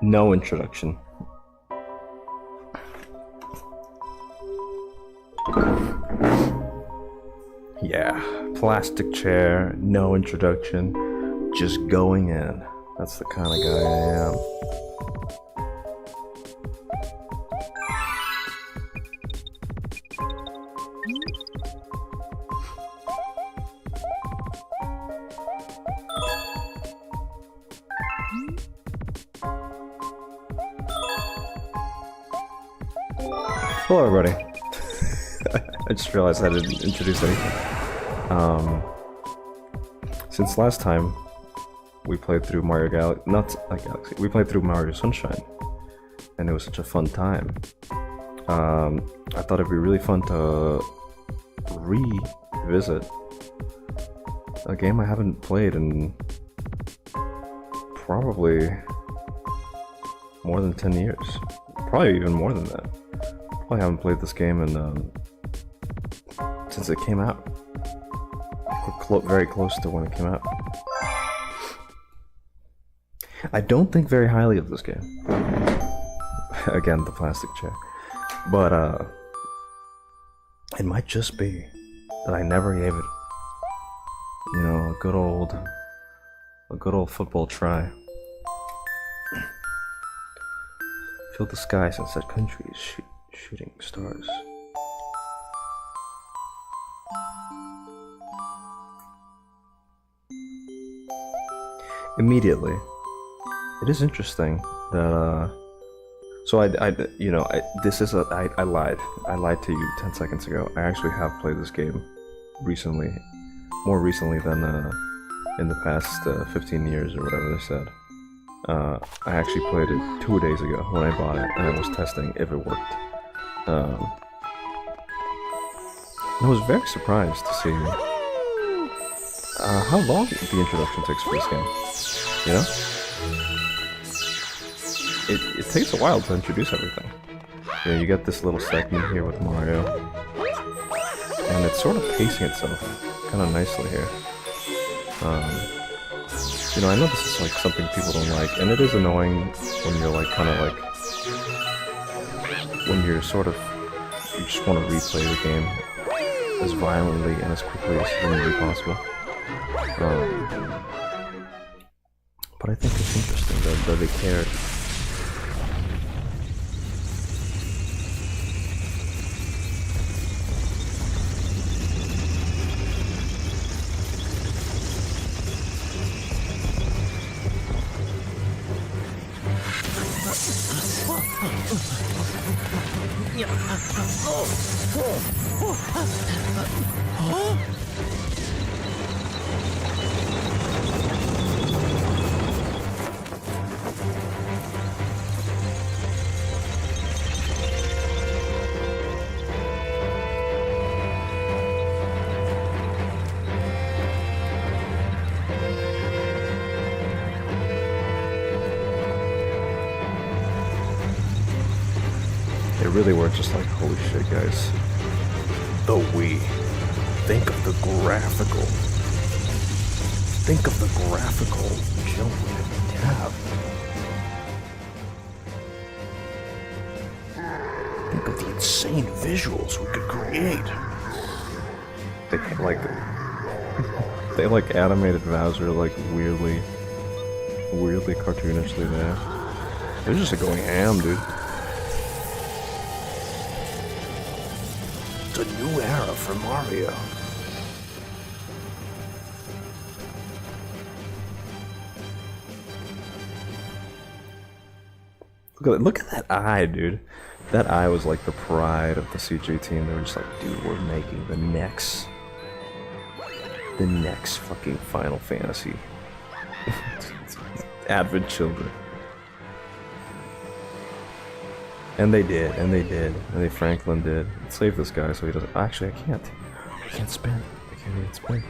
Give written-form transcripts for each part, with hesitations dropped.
No introduction. Yeah, plastic chair, no introduction, just going in. That's the kind of guy I am. Hello, everybody. I just realized I didn't introduce anything. Since last time we played through Mario Galaxy, we played through Mario Sunshine, and it was such a fun time. I thought it'd be really fun to revisit a game I haven't played in probably more than 10 years. Probably even more than that. I haven't played this game in since it came out. We're very close to when it came out. I don't think very highly of this game. Again, the plastic chair. But it might just be that I never gave it, you know, a good old football try. Fill the sky, sunset countries, shooting stars. Immediately, it is interesting that so I lied. I lied to you 10 seconds ago. I actually have played this game recently, more recently than in the past 15 years or whatever they said. I actually played it 2 days ago when I bought it, and I was testing if it worked. I was very surprised to see how long the introduction takes for this game. You know? It takes a while to introduce everything. You know, you get this little segment here with Mario, and it's sort of pacing itself kind of nicely here. You know, I know this is like something people don't like, and it is annoying when you're like kind of like when you're sort of you just want to replay the game as violently and as quickly as humanly possible. But I think it's interesting that they cared. Really were just like, holy shit, guys. The Wii. Think of the graphical. Think of the graphical jump we could have. Think of the insane visuals we could create. They like animated Bowser like weirdly cartoonishly there. They're just like going ham, dude. A new era for Mario. Look at that eye, dude. That eye was like the pride of the CG team. They were just like, dude, we're making the next fucking Final Fantasy. Advent Children. And they did, and they Franklin did. Save this guy so he doesn't. Actually, I can't spin. I can't even spin.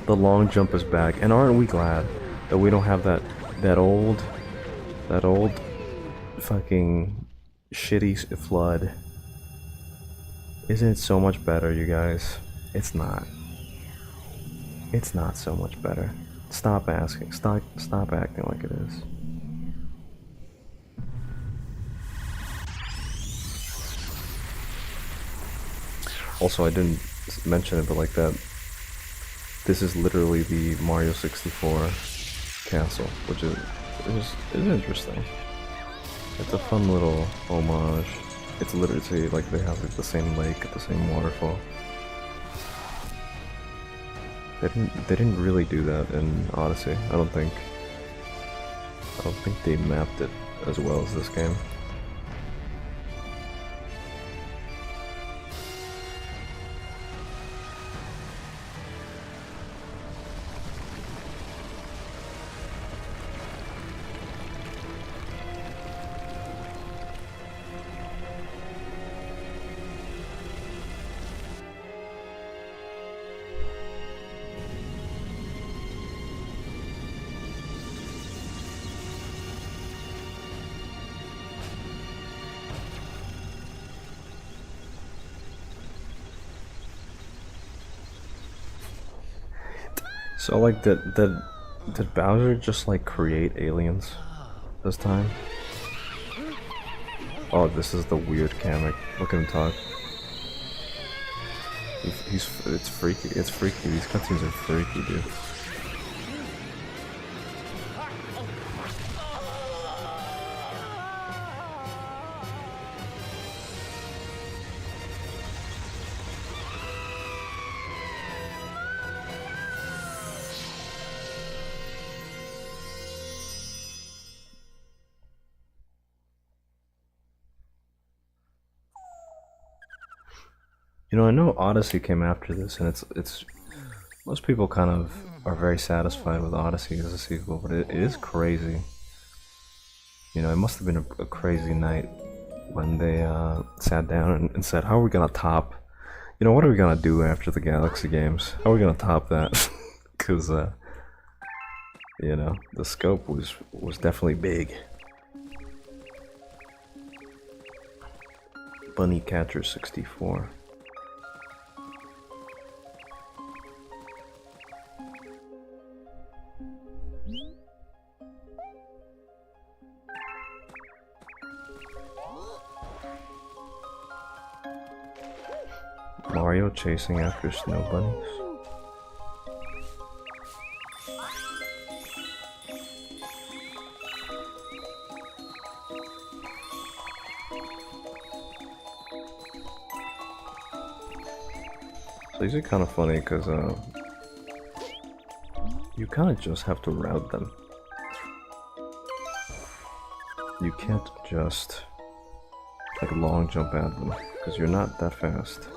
The long jump is back, and aren't we glad that we don't have that old fucking shitty flood. Isn't it so much better, you guys? It's not. It's not so much better. Stop asking. Stop acting like it is. Also, I didn't mention it, but like that, this is literally the Mario 64 castle, which is interesting. It's a fun little homage. It's literally like they have like the same lake, the same waterfall. They didn't really do that in Odyssey. I don't think they mapped it as well as this game. So like did Bowser just like create aliens this time? Oh, this is the weird Kamek. Look at him talk. It's freaky. It's freaky. These cutscenes are freaky, dude. You know, I know Odyssey came after this, and it's most people kind of are very satisfied with Odyssey as a sequel, but it is crazy. You know, it must have been a crazy night when they sat down and said, "How are we gonna top? You know, what are we gonna do after the Galaxy games? How are we gonna top that?" Because you know, the scope was definitely big. Bunny Catcher 64. Mario chasing after snow bunnies. So these are kind of funny because you kind of just have to route them. You can't just like long jump at them because you're not that fast.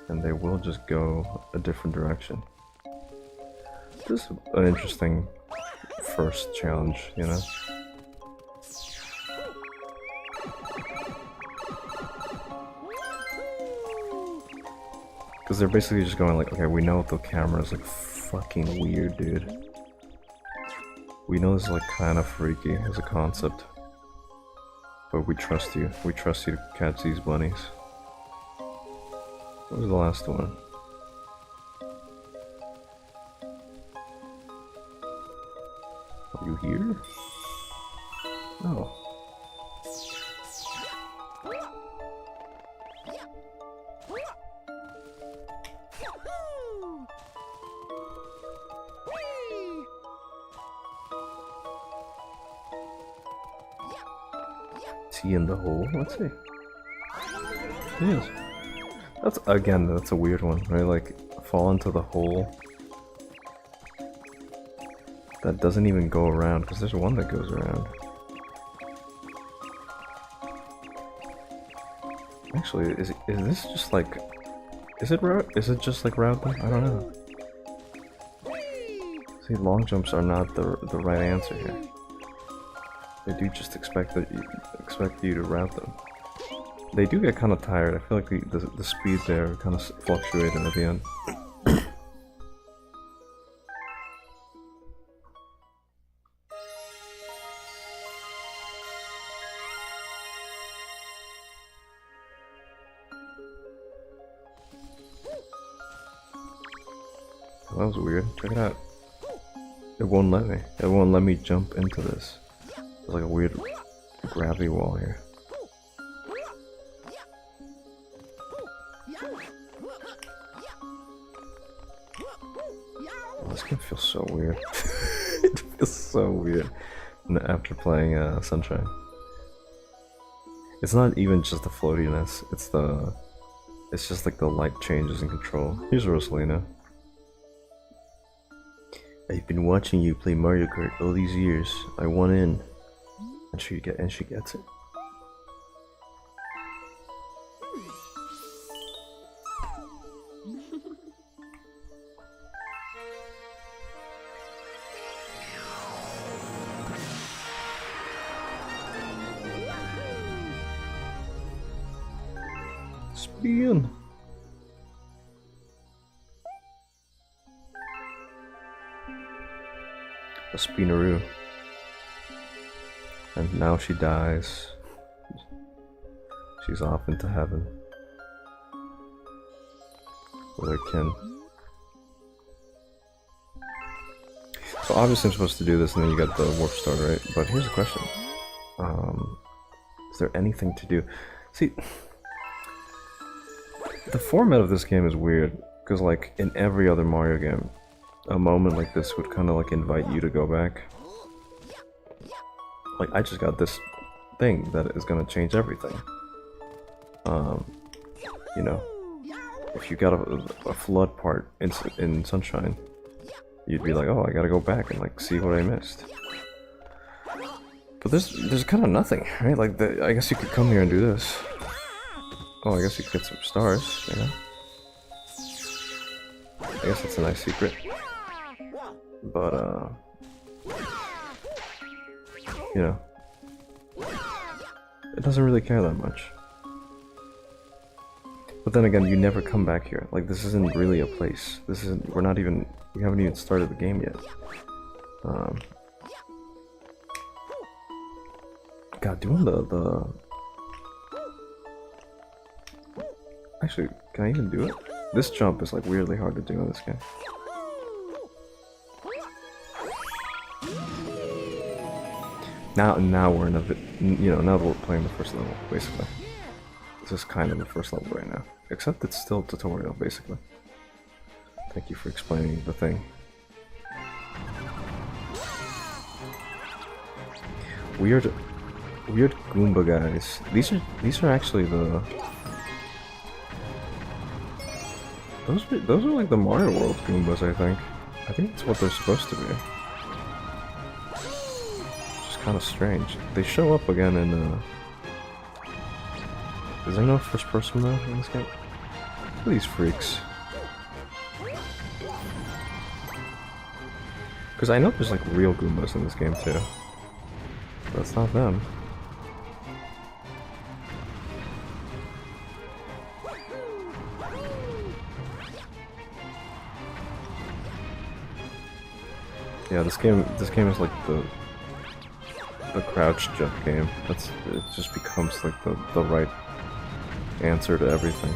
And they will just go a different direction. This is an interesting first challenge, you know? Because they're basically just going like, okay, we know the camera's like fucking weird, dude. We know this is like kind of freaky as a concept. But we trust you. We trust you to catch these bunnies. What was the last one? Are you here? No. Is he in the hole? Let's see. He is. That's, again, that's a weird one, right? Like, fall into the hole. That doesn't even go around, because there's one that goes around. Actually, is this just like... Is it just like route them? I don't know. See, long jumps are not the right answer here. They do just expect you to route them. They do get kind of tired. I feel like the speed there kind of fluctuated at the end. that was weird. Check it out. It won't let me. It won't let me jump into this. There's like a weird gravity wall here. Oh, this game feels so weird. It feels so weird after playing Sunshine. It's not even just the floatiness, it's just like the light changes in control. Here's Rosalina. I've been watching you play Mario Kart all these years. I want in. And she gets it. Spin. A Spinaroo. And now she dies. She's off into heaven with her kin. So obviously I'm supposed to do this and then you get the warp star, right? But here's the question. Is there anything to do? See, the format of this game is weird, because like in every other Mario game, a moment like this would kind of like invite you to go back. Like, I just got this thing that is gonna change everything. You know, if you got a flood part in Sunshine, you'd be like, oh, I gotta go back and like see what I missed. But there's kind of nothing, right? Like, I guess you could come here and do this. Oh, I guess you could get some stars, you know? I guess that's a nice secret. But, you know, it doesn't really care that much. But then again, you never come back here. Like, this isn't really a place. We haven't even started the game yet. God, doing the... Actually, can I even do it? This jump is like weirdly hard to do in this game. Now we're in a bit, you know, now that we're playing the first level, basically. This is kind of the first level right now. Except it's still tutorial, basically. Thank you for explaining the thing. Weird Goomba guys. These are actually the... Those are like the Mario World Goombas, I think. I think that's what they're supposed to be. Kind of strange. They show up again in Is there no first person mode in this game? Look at these freaks. Because I know there's like real Goombas in this game too. But it's not them. Yeah, this game is like the crouch jump game. It just becomes like the right answer to everything.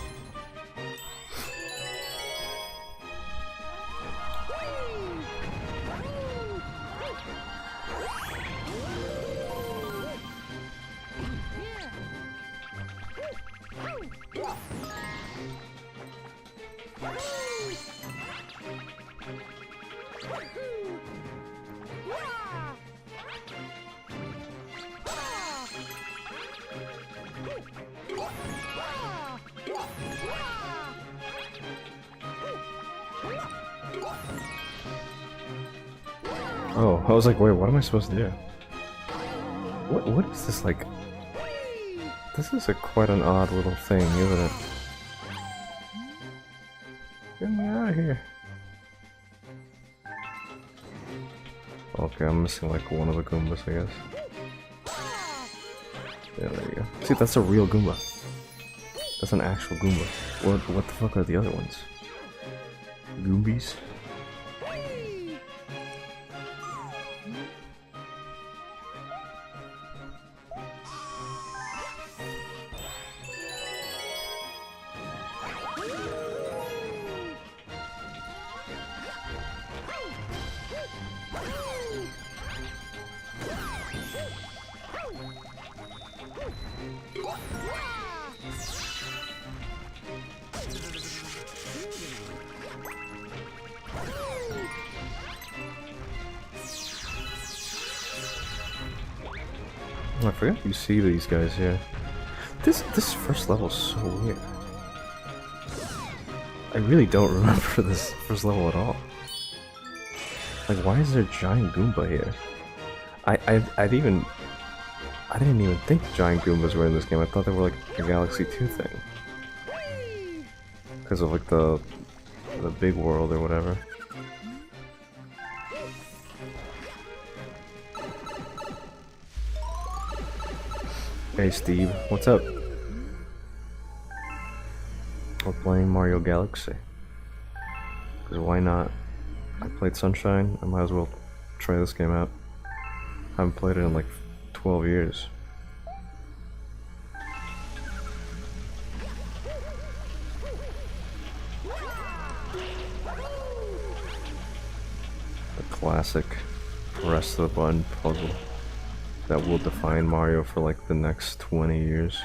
Oh, I was like, wait, what am I supposed to do? What is this like? This is quite an odd little thing, isn't it? Get me out of here. Okay, I'm missing like one of the Goombas, I guess. Yeah, there you go. See, that's a real Goomba. That's an actual Goomba. What the fuck are the other ones? Goombies? I forgot you see these guys here. This first level is so weird. I really don't remember this first level at all. Like, why is there a giant Goomba here? I didn't even think the giant Goombas were in this game. I thought they were like a Galaxy 2 thing. Because of like the big world or whatever. Hey Steve, what's up? We're playing Mario Galaxy. Because why not? I played Sunshine, I might as well try this game out. I haven't played it in like 12 years. The classic press the button puzzle that will define Mario for like the next 20 years.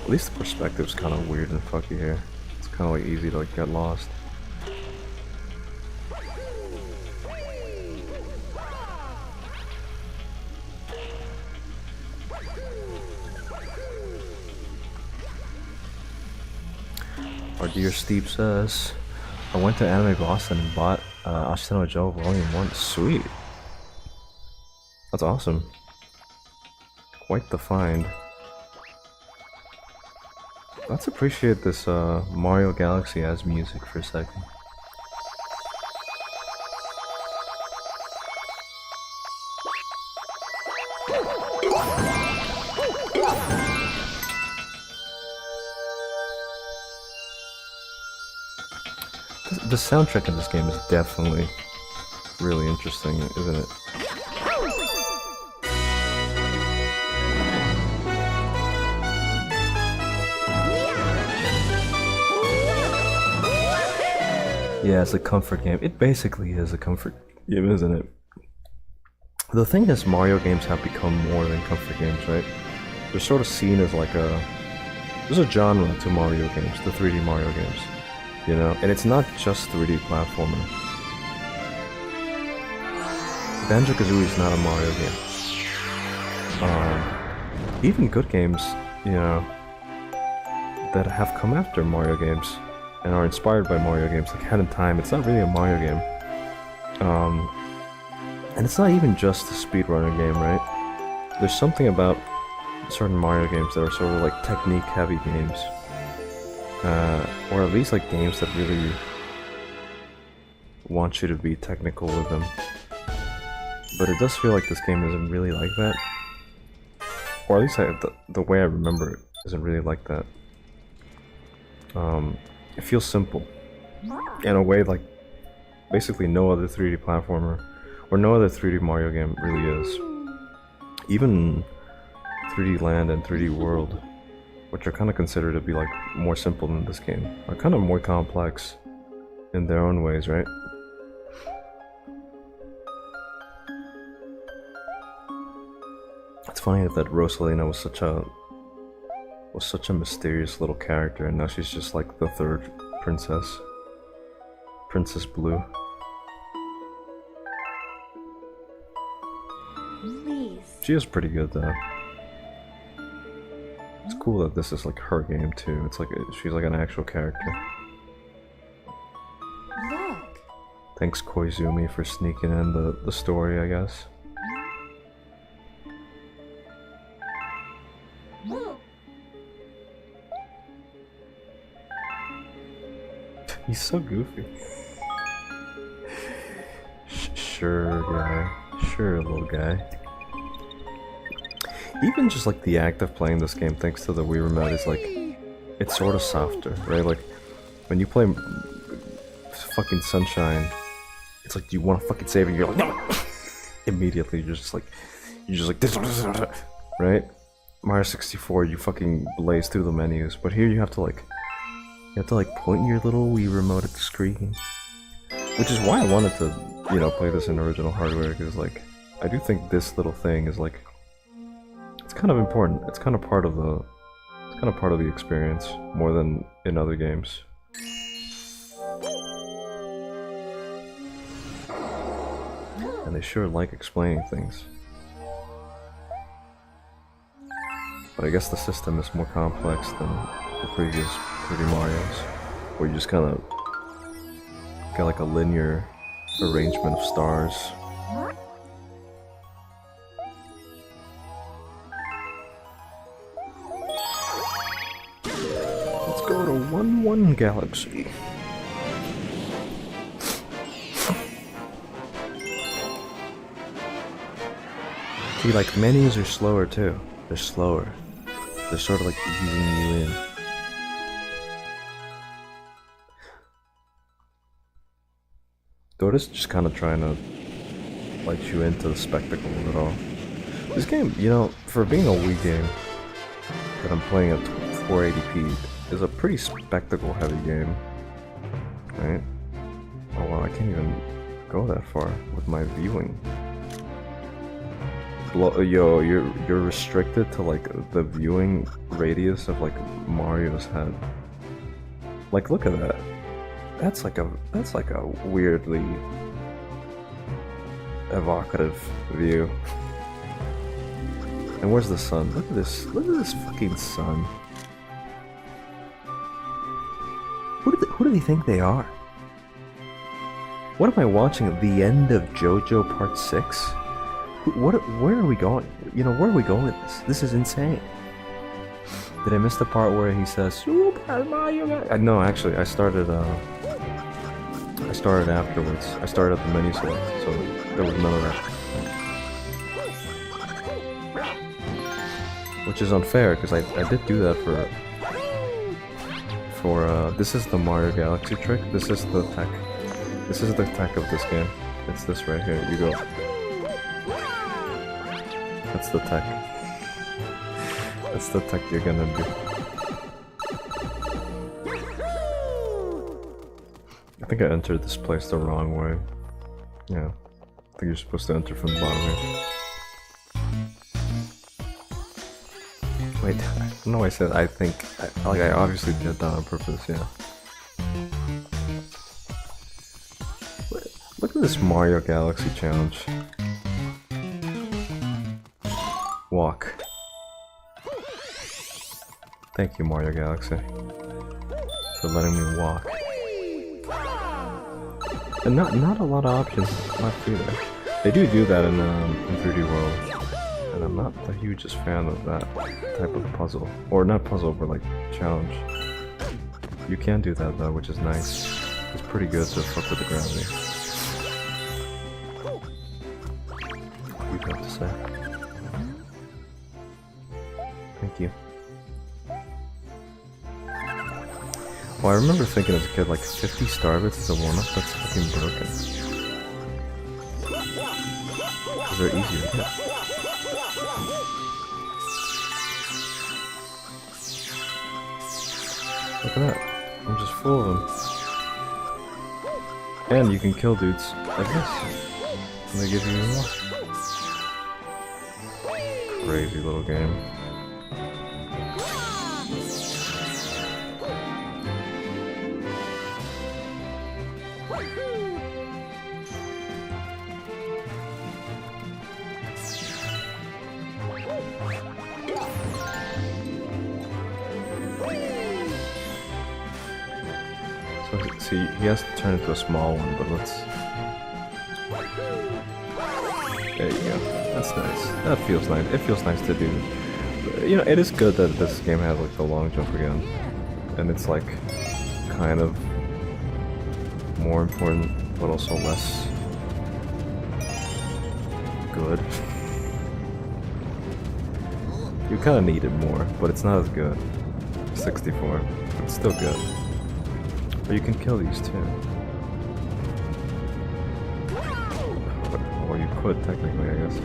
At least the perspective's kind of weird and fucky here. It's kind of like easy to like get lost. Our dear Steve says, I went to Anime Boston and bought Ashitano Joe Volume 1. Sweet. That's awesome. Quite the find. Let's appreciate this Mario Galaxy as music for a second. The soundtrack in this game is definitely really interesting, isn't it? Yeah, it's a comfort game. It basically is a comfort game, isn't it? The thing is, Mario games have become more than comfort games, right? They're sort of seen as like there's a genre to Mario games, the 3D Mario games. You know, and it's not just 3D platformer. Banjo-Kazooie is not a Mario game. Even good games, you know, that have come after Mario games and are inspired by Mario games, like Head in Time, it's not really a Mario game. And it's not even just a speedrunner game, right? There's something about certain Mario games that are sort of like technique-heavy games. Or at least like games that really want you to be technical with them. But it does feel like this game isn't really like that. Or at least the way I remember it isn't really like that. It feels simple. In a way like basically no other 3D platformer or no other 3D Mario game really is. Even 3D Land and 3D World, which are kind of considered to be like more simple than this game, are kind of more complex in their own ways, right? It's funny that Rosalina was such a mysterious little character, and now she's just like the third princess, Princess Blue. Please. She is pretty good though. It's cool that this is like her game too. It's like she's like an actual character. Look. Thanks Koizumi for sneaking in the story, I guess. He's so goofy. Sure, guy. Sure, little guy. Even just like the act of playing this game thanks to the Wii Remote is like, it's sort of softer, right? Like, when you play fucking Sunshine, it's like you want to fucking save it and you're like, no! Immediately, you're just like, right? Mario 64, you fucking blaze through the menus, but here you have to like point your little Wii Remote at the screen. Which is why I wanted to, you know, play this in original hardware, because like, I do think this little thing is like, it's kind of important. It's kind of part of the experience more than in other games. And they sure like explaining things. But I guess the system is more complex than the previous 3D Marios, where you just kind of got like a linear arrangement of stars. Let's go to 1-1 Galaxy. See, like, menus are slower too. They're slower. They're sort of like easing you in. Dota's just kind of trying to let you into the spectacle of it all. This game, you know, for being a Wii game that I'm playing at 480p, is a pretty spectacle-heavy game, right? Oh wow, I can't even go that far with my viewing. Yo, you're restricted to like the viewing radius of like Mario's head. Like, look at that. That's like a weirdly evocative view. And where's the sun? Look at this fucking sun. Who do they think they are? What am I watching? The end of JoJo Part 6? Where are we going? You know, where are we going with this? This is insane. Did I miss the part where he says Super Mario? No, actually, I started afterwards. I started at the menu select, so there was none of that. Which is unfair, because I did do that for this is the Mario Galaxy trick. This is the tech. This is the tech of this game. It's this right here. You go. That's the tech. That's the tech you're gonna do. I think I entered this place the wrong way. Yeah. I think you're supposed to enter from the bottom here. Wait, no, I said I think. I obviously did that on purpose, yeah. Look at this Mario Galaxy challenge. Walk. Thank you, Mario Galaxy, for letting me walk. And not a lot of options left either. They do that in 3D World, and I'm not the hugest fan of that type of puzzle, or not puzzle, but like challenge. You can do that though, which is nice. It's pretty good to fuck with the gravity. What do you have to say? Thank you. Well, I remember thinking as a kid, like 50 star bits is a 1-up, that's fucking broken. Because they're easier to get. Look at that. I'm just full of them. And you can kill dudes like this. And they give you more. Crazy little game. See, he has to turn into a small one, but let's... There you go. That's nice. That feels nice. It feels nice to do. You know, it is good that this game has like the long jump again. And it's like kind of more important, but also less good. You kind of need it more, but it's not as good. 64. It's still good. But you can kill these too. Or you could, technically, I guess.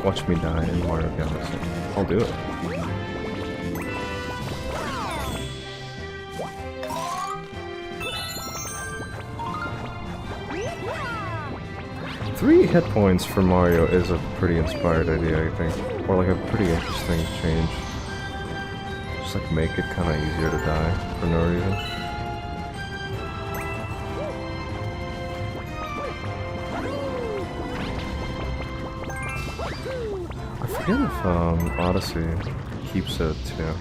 Watch me die in Mario Galaxy. I'll do it. 3 hit points for Mario is a pretty inspired idea, I think. Or like a pretty interesting change. Just like make it kind of easier to die for no reason. I forget if Odyssey keeps it too.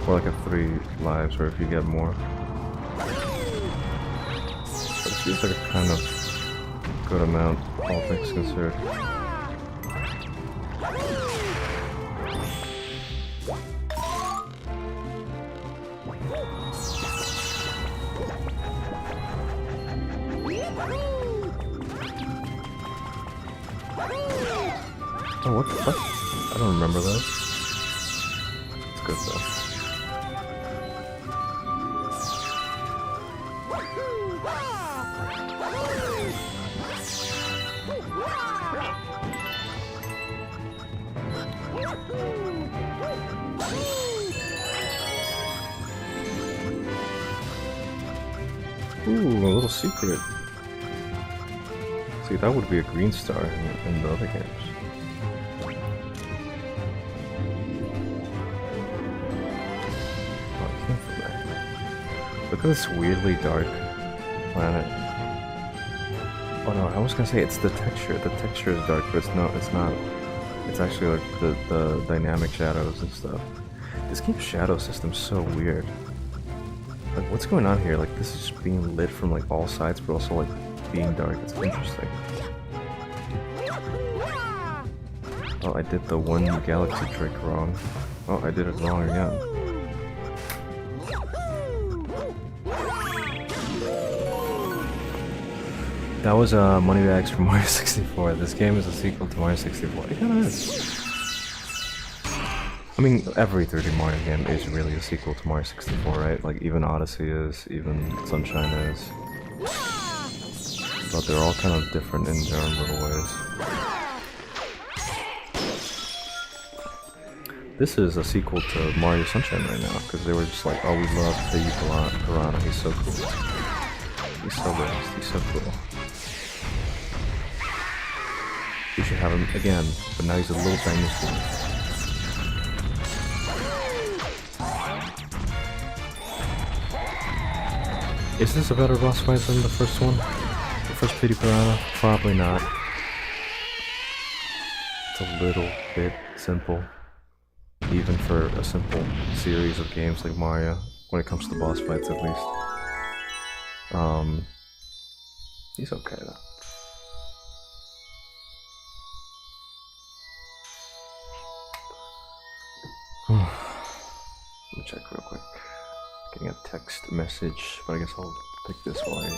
Or like a 3 lives, or if you get more. But it feels like a kind of good amount, all things considered. Oh, what the fuck? I don't remember that. It's good though. Ooh, a little secret. See, that would be a green star in the other games. Look at this weirdly dark planet. Oh no, I was gonna say it's the texture. The texture is dark, but it's not. It's actually like the dynamic shadows and stuff. This game's shadow system's so weird. Like, what's going on here? Like, this is just being lit from like all sides, but also like being dark. It's interesting. Oh, I did the one galaxy trick wrong. Oh, I did it wrong again. That was Moneybags from Mario 64. This game is a sequel to Mario 64. It kinda is. I mean, every 3D Mario game is really a sequel to Mario 64, right? Like, even Odyssey is, even Sunshine is. But they're all kind of different in their own little ways. This is a sequel to Mario Sunshine right now, because they were just like, oh, we love the Piranha, he's so cool. He's so good, he's so cool. We should have him again, but now he's a little dinosaur. Is this a better boss fight than the first one? The first Pity Piranha? Probably not. It's a little bit simple. Even for a simple series of games like Mario, when it comes to boss fights at least. He's okay though. Let me check real quick. Getting a text message, but I guess I'll pick this while I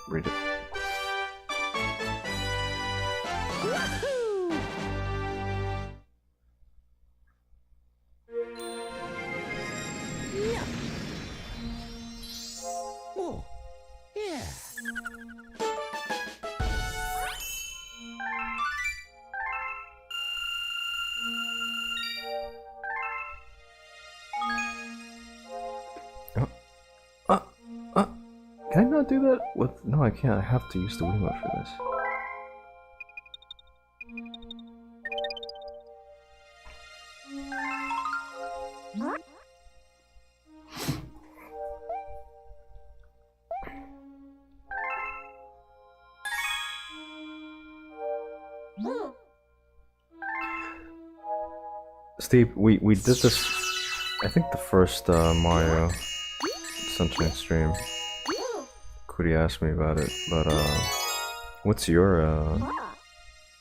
read it. Oh, yeah. Can I not do that with? No, I can't. I have to use the Wiimote for this. Steve, we did this. I think the first Mario Sunshine stream. Cootie asked me about it, but what's your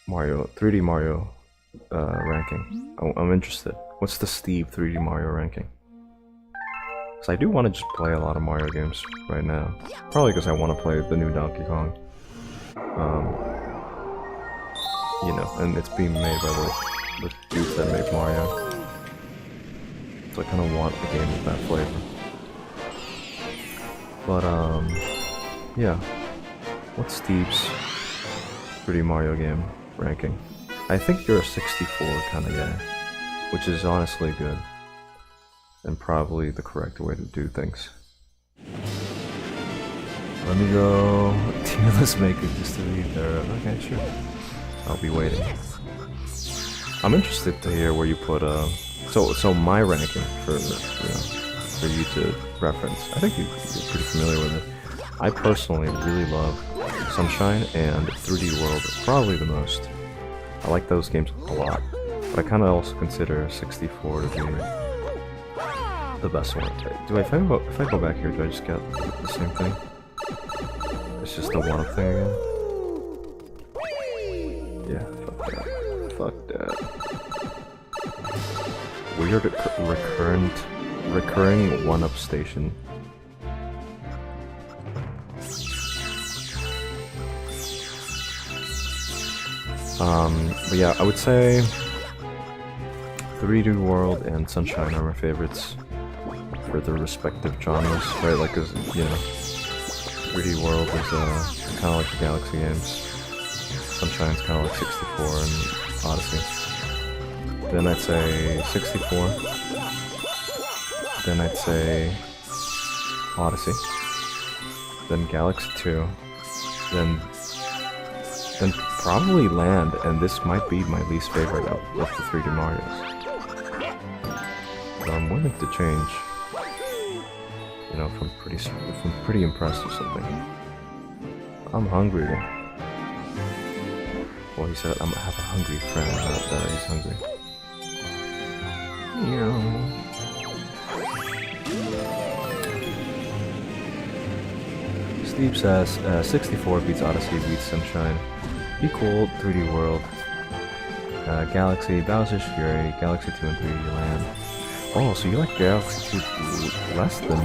Mario 3D Mario ranking? I'm interested. What's the Steve 3D Mario ranking? Cause I do want to just play a lot of Mario games right now. Probably because I want to play the new Donkey Kong. You know, and it's being made by the dudes that made Mario. So I kind of want a game with that flavor. But yeah. What's Steve's 3D Mario game ranking? I think you're a 64 kind of guy, which is honestly good. And probably the correct way to do things. Let me go. Let's make it just to read there. Okay, sure. I'll be waiting. I'm interested to hear where you put so my ranking for for you to reference. I think you're pretty familiar with it. I personally really love Sunshine and 3D World probably the most. I like those games a lot, but I kind of also consider 64 to be the best one. If I go back here, do I just get the same thing? It's just the one-up thing again? Yeah, fuck that. Fuck that. Weird recurring one-up station. But yeah, I would say 3D World and Sunshine are my favorites for their respective genres, right? Like, 'cause, you know, 3D World is kind of like the Galaxy games. Sunshine's kind of like 64 and Odyssey. Then I'd say 64. Then I'd say Odyssey. Then Galaxy 2. Then probably Land, and this might be my least favorite of the 3D Marios. But I'm willing to change. You know, if I'm pretty impressed or something. I'm hungry. Well, he said I have a hungry friend. He's hungry. Yeah. Steve says 64 beats Odyssey, beats Sunshine. Be cool, 3D World, Galaxy, Bowser's Fury, Galaxy 2 and 3D Land. Oh, so you like Galaxy 2 less than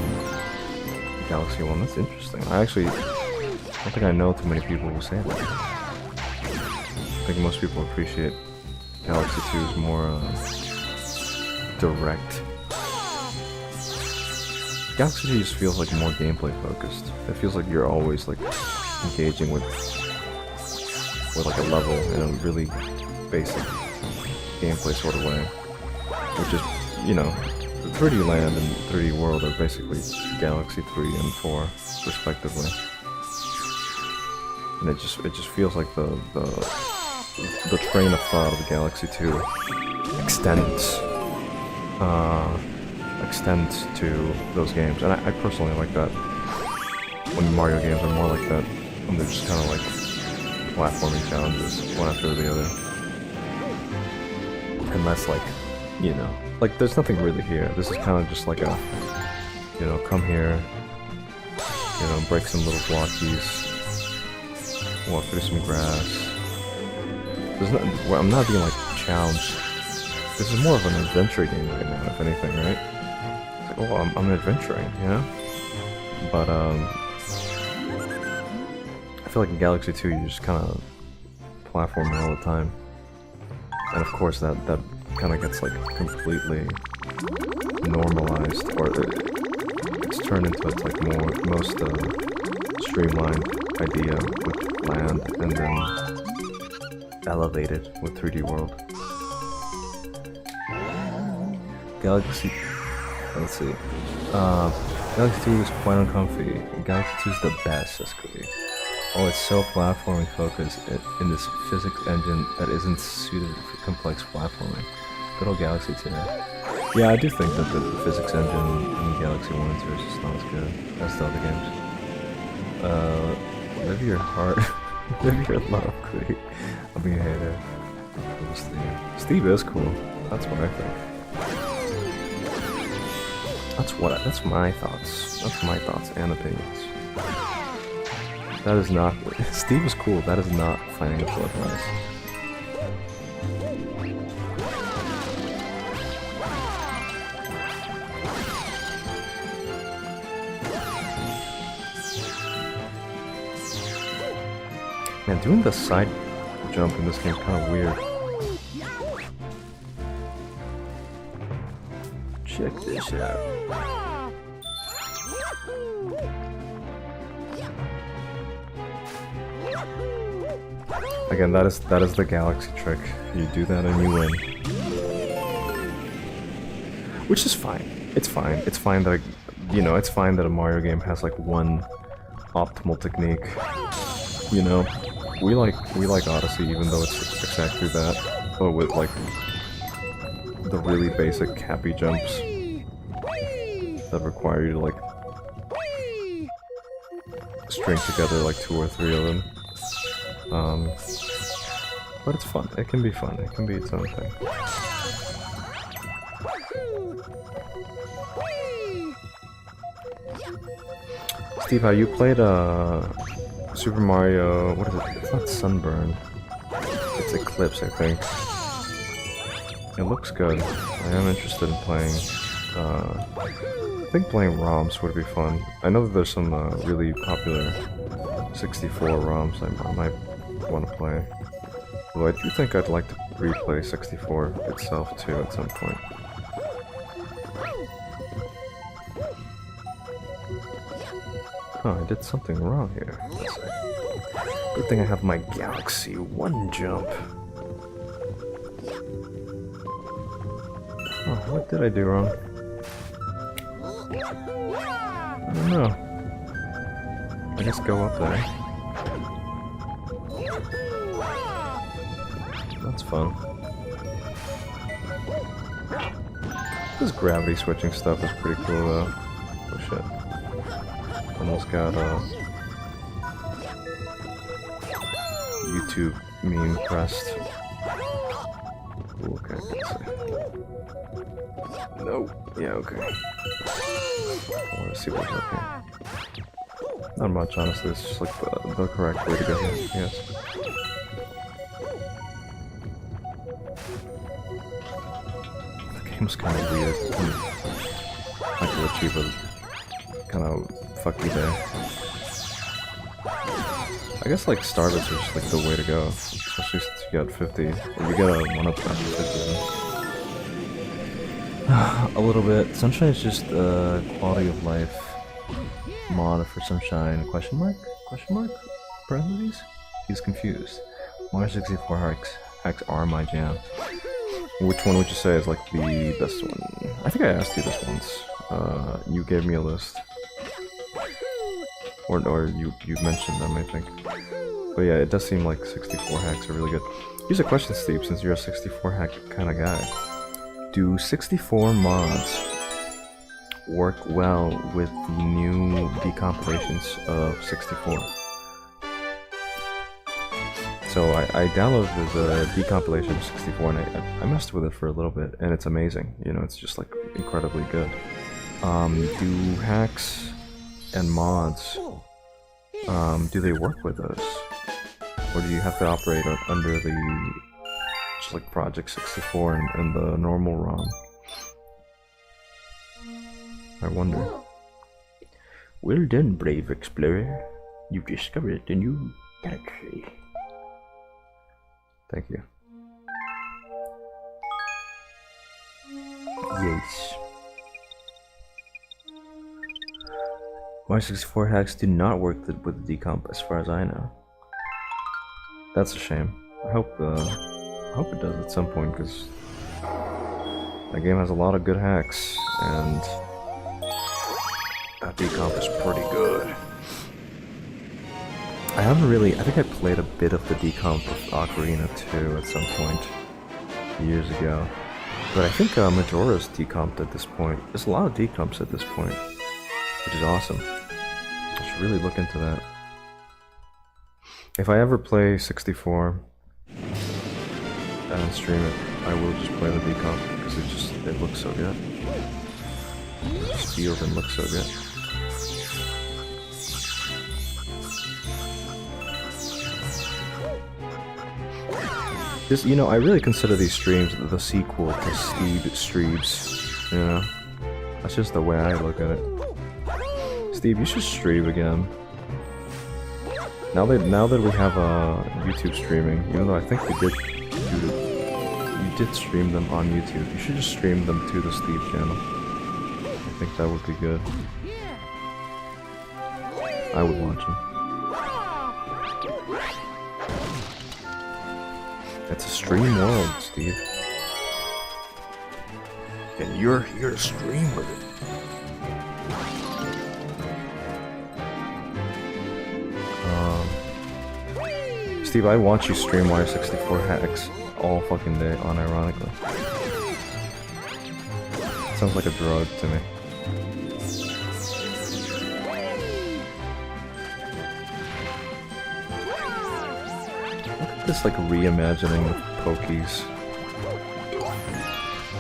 Galaxy 1? That's interesting. I don't think I know too many people who say that. I think most people appreciate Galaxy 2's more direct. Galaxy 2 just feels like more gameplay focused. It feels like you're always like engaging with like a level in a really basic gameplay sort of way, which is, you know, 3D Land and 3D World are basically Galaxy 3 and 4 respectively, and it just feels like the train of thought of Galaxy 2 extends to those games, and I personally like that when Mario games are more like that, when they're just kind of like platforming challenges, one after the other. And that's like, you know, like there's nothing really here. This is kind of just like a, you know, come here, you know, break some little blockies, walk through some grass. Well, I'm not being like challenged. This is more of an adventure game right now, if anything, right? It's like, oh, I'm adventuring, you know? But, I feel like in Galaxy 2 you just kind of platforming all the time, and of course that kind of gets like completely normalized, or it's turned into its like most streamlined idea with Land, and then elevated with 3D World. Galaxy, let's see. Galaxy 2 is quite uncomfy. Galaxy 2 is the best, says Cody. Oh, it's so platforming focused in this physics engine that isn't suited for complex platforming. Good old Galaxy 2. Yeah, I do think that the physics engine in Galaxy 1 and 2 is just not as good as the other games. Live your heart, live your love, Cody. I'm being a hater. Steve is cool. That's what I think. That's my thoughts. That's my thoughts and opinions. That is not... Steve is cool, that is not financial advice. Man, doing the side jump in this game is kind of weird. Check this out. Again, that is the Galaxy trick. You do that and you win. Which is fine. It's fine. It's fine that, you know, it's fine that a Mario game has like one optimal technique. You know, we like Odyssey even though it's exactly that, but with like the really basic happy jumps that require you to like string together like 2 or 3 of them. But it's fun. It can be fun. It can be its own thing. Steve, how you played Super Mario? What is it? It's not Sunburn. It's Eclipse, I think. It looks good. I am interested in playing. I think playing ROMs would be fun. I know that there's some really popular 64 ROMs I might want to play. Although I do think I'd like to replay 64 itself too at some point. Oh, I did something wrong here. Good thing I have my Galaxy 1 jump. Oh, what did I do wrong? I don't know. I just go up there. That's fun. This gravity switching stuff is pretty cool though. Oh shit. Almost got YouTube meme pressed. Ooh, okay, let's see. No. Yeah, okay. I want to see what's up here. Not much, honestly. It's just like the correct way to go here. Yes. The game's kind of weird. Not glitchy, but kind of fucky there. I guess like starters are just like the way to go, especially since you got 50. Or you get a 1-up after 50. A little bit. Sunshine is just a quality of life mod for Sunshine. Question mark? Question mark? Parentheses? He's confused. Mario 64 hacks are my jam. Which one would you say is like the best one? I think I asked you this once. You gave me a list. Or you mentioned them, I think. But yeah, it does seem like 64 hacks are really good. Here's a question, Steve, since you're a 64 hack kind of guy. Do 64 mods work well with the new decompilations of 64? So I downloaded the decompilation of 64 and I messed with it for a little bit, and it's amazing. You know, it's just like incredibly good. Do hacks and mods, do they work with those? Or do you have to operate under the, just like Project 64 and the normal ROM? I wonder. Well done, brave explorer. You discovered a new galaxy. Thank you. Yes. My 64 hacks do not work with the decomp, as far as I know. That's a shame. I hope it does at some point, because that game has a lot of good hacks, and that decomp is pretty good. I think I played a bit of the decomp of Ocarina 2 at some point, years ago. But I think Majora's decomped at this point. There's a lot of decomps at this point, which is awesome. I should really look into that. If I ever play 64 and stream it, I will just play the decomp, because it looks so good. It just feels and looks so good. Just, you know, I really consider these streams the sequel to Steve Streams, you know? That's just the way I look at it. Steve, you should stream again. Now that we have YouTube streaming, even though I think you did stream them on YouTube, you should just stream them to the Steve channel. I think that would be good. I would watch them. It's a stream world, Steve. And you're here to stream with it. Steve, I watch you stream Mario 64 hacks all fucking day, unironically. Sounds like a drug to me. Look at this like reimagining of Pokies.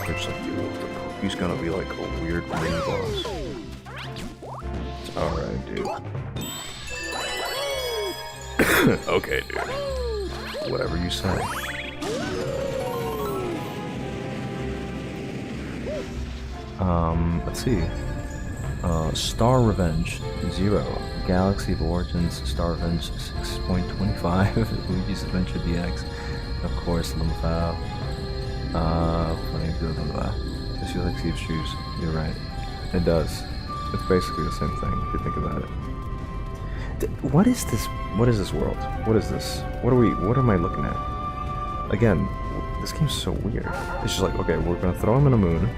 It's like, dude, the Pokies gonna be like a weird mini boss. It's alright, dude. Okay, dude. Whatever you say. Let's see. Star Revenge 0. Galaxy of Origins Star Revenge 6.25. Luigi's Adventure DX. Of course, Lumfao. Funny, blah blah blah. Just feels like Steve's shoes. You're right. It does. It's basically the same thing if you think about it. What is this? What is this world? What is this? What am I looking at? Again, this game's so weird. It's just like, okay, we're gonna throw him in a moon.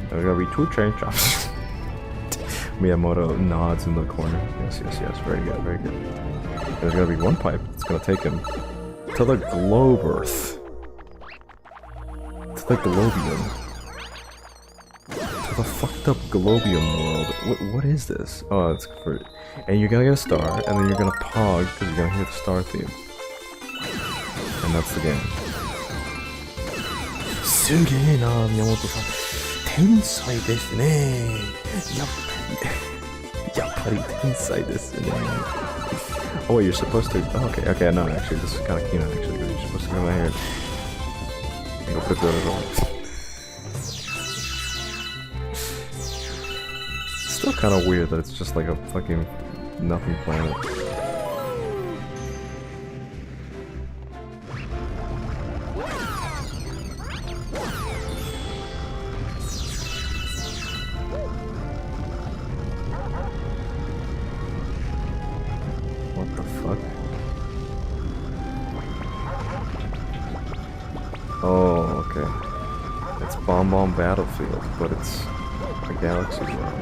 There's gonna be 2 train chops. Miyamoto nods in the corner. Yes, yes, yes. Very good, very good. There's gonna be 1 pipe. It's gonna take him to the globe Earth. To the globium. To the fucked up globium world. What is this? Oh, it's for... And you're gonna get a star, and then you're gonna pog, because you're gonna hear the star theme. And that's the game. Sugena Miyamoto-san. Tensai desu ne. Yappari tensai desu ne. Oh wait, you're supposed to... Oh, okay, no, actually, this is kind of keen, actually, because you're supposed to come out here and go put the other one. Still kind of weird that it's just like a fucking nothing planet. What the fuck? Oh, okay. It's Bomb Bomb Battlefield, but it's a galaxy world.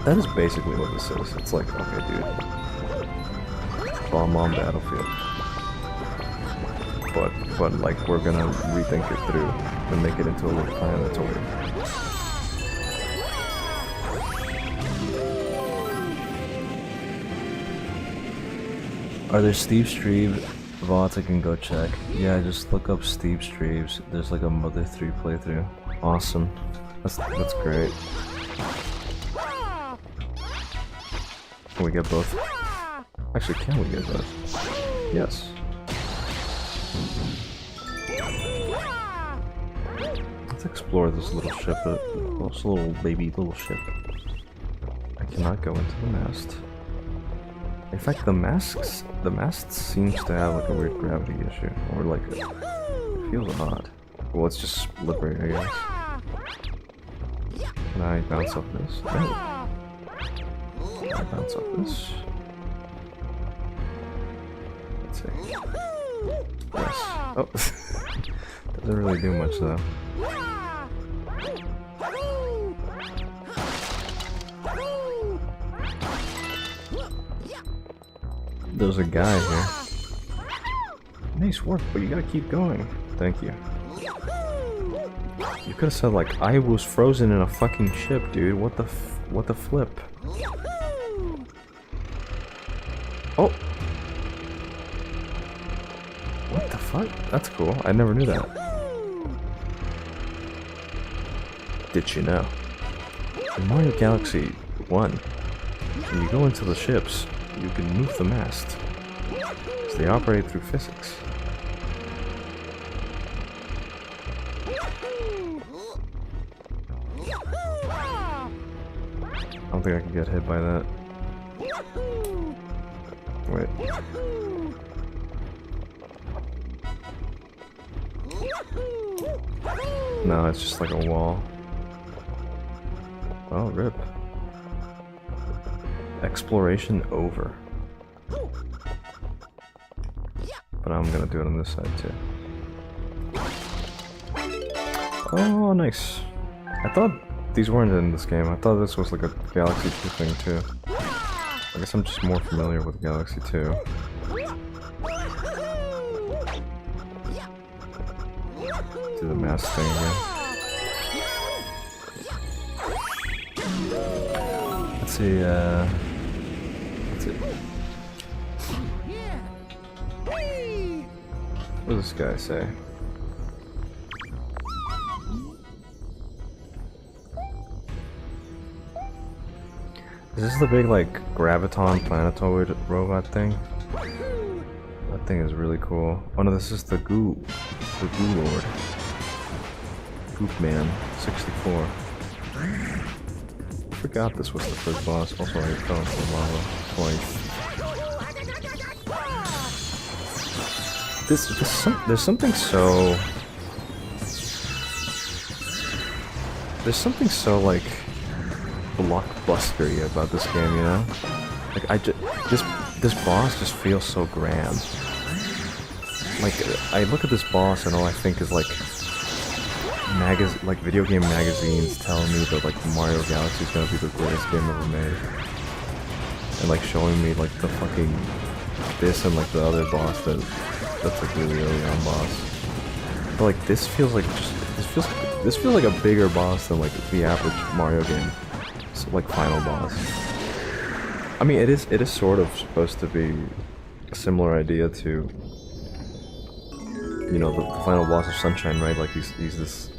That is basically what this is. It's like, okay, dude. Bomb on Battlefield. But like, we're gonna rethink it through and make it into a little planetoid. Are there Steve Streave VODs I can go check? Yeah, just look up Steve Streaves. There's like a Mother 3 playthrough. Awesome. That's great. Can we get both? Actually, can we get both? Yes. Let's explore this little ship, this little ship. I cannot go into the mast. In fact, the mast seems to have like a weird gravity issue, or like it feels odd. Well, it's just slippery, I guess. Can I bounce off this? No. Can I bounce off this? Let's see. Yes. Oh. Doesn't really do much though. There's a guy here. Nice work, but you gotta keep going. Thank you. You could have said like, I was frozen in a fucking ship, dude. What the flip? Oh! What the fuck? That's cool. I never knew that. Did you know? In Mario Galaxy 1, when you go into the ships, you can move the mast. Because they operate through physics. I don't think I can get hit by that. Wait. No, it's just like a wall. Oh, rip. Exploration over. But I'm gonna do it on this side too. Oh, nice. I thought these weren't in this game. I thought this was like a Galaxy 2 thing too. I guess I'm just more familiar with Galaxy 2. Do the mask thing again. Let's see, what does this guy say? Is this the big, like, graviton planetoid robot thing? That thing is really cool. Oh no, this is the Goo Lord. Goop Man 64. I forgot this was the first boss. Also, I fell into the lava twice. There's something so... There's something so, like, blockbustery about this game, you know? Like, this boss just feels so grand. Like, I look at this boss and all I think is, like, video game magazines telling me that, like, Mario Galaxy is gonna be the greatest game ever made. And, like, showing me, like, the fucking... this and, like, the other boss that's, like, really early on boss. But, like, this feels like just... This feels like a bigger boss than, like, the average Mario game. So, like, final boss. I mean, it is sort of supposed to be a similar idea to, you know, the final boss of Sunshine, right? Like he's this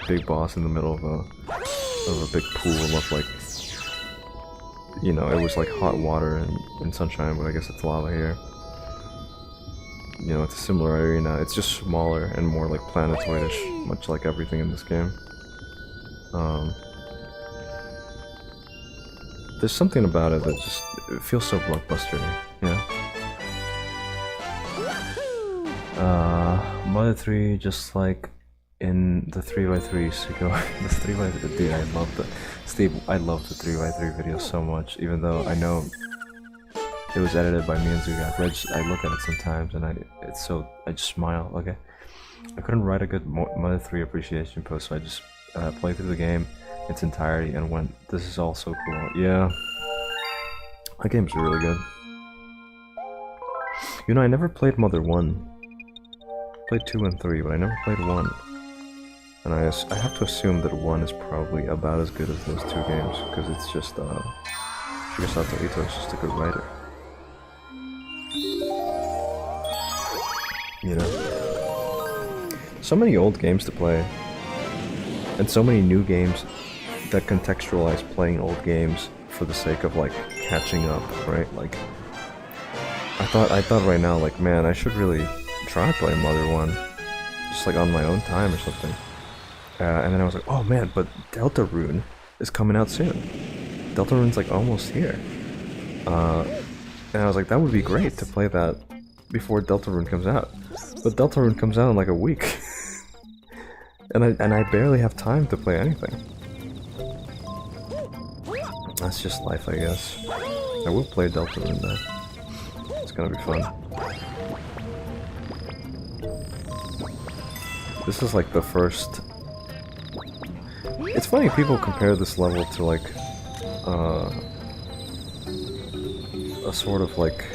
big boss in the middle of a big pool of, like, you know, it was like hot water in Sunshine, but I guess it's lava here. You know, it's a similar arena. It's just smaller and more like planetoidish, much like everything in this game. There's something about it that just it feels so blockbustery, you know? Mother 3, just like in the 3x3 Sugo, the 3x3, dude, I love the 3x3 video so much, even though I know it was edited by me and Zugak. I look at it sometimes and I just smile, okay? I couldn't write a good Mother 3 appreciation post, so I just played through the game its entirety and went, this is all so cool. Yeah, that game's really good. You know, I never played Mother 1. Played 2 and 3, but I never played 1. And I have to assume that 1 is probably about as good as those two games, because it's just, Shigesato Ito is just a good writer. You know? So many old games to play, and so many new games that contextualize playing old games for the sake of, like, catching up, right? Like, I thought right now, like, man, I should really try playing Mother 1, just, like, on my own time or something. And then I was like, oh man, but Deltarune is coming out soon. Deltarune's, like, almost here. And I was like, that would be great to play that before Deltarune comes out. But Deltarune comes out in, like, a week. and I barely have time to play anything. That's just life, I guess. I will play Deltarune though. It's gonna be fun. This is like the first... It's funny people compare this level to, like, a sort of, like,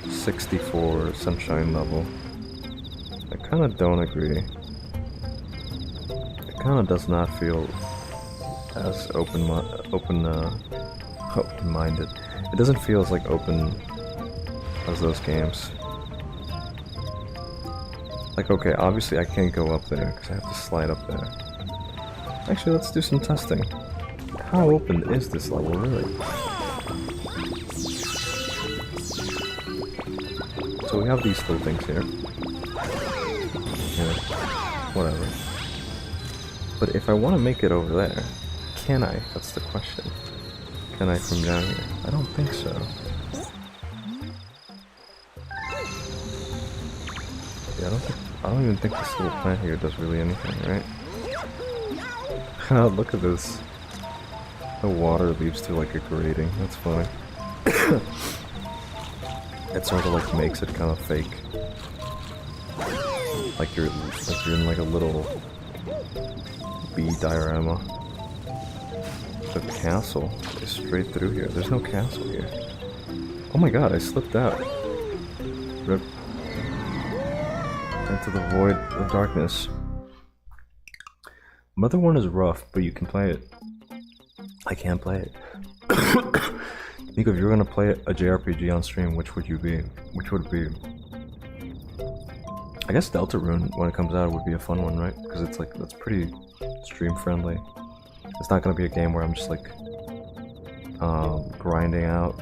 64 Sunshine level. I kinda don't agree. It kinda does not feel as open-minded. It doesn't feel as, like, open as those games. Like, okay, obviously I can't go up there because I have to slide up there. Actually, let's do some testing. How open is this level, really? So we have these little things here. Yeah, whatever. But if I want to make it over there, can I? That's the question. Can I from down here? I don't think so. Yeah, I don't even think this little plant here does really anything, right? Look at this. The water leads to, like, a grating. That's funny. It sort of, like, makes it kind of fake. Like you're in, like, a little bee diorama. the castle is straight through here. There's no castle here. Oh my god, I slipped out. Rip. Into the void of darkness. Mother 1 is rough, but you can play it. I can't play it. Nico, if you were gonna play a JRPG on stream, which would you be? Which would it be? I guess Deltarune, when it comes out, would be a fun one, right? Because it's like, that's pretty stream friendly. It's not gonna be a game where I'm just like grinding out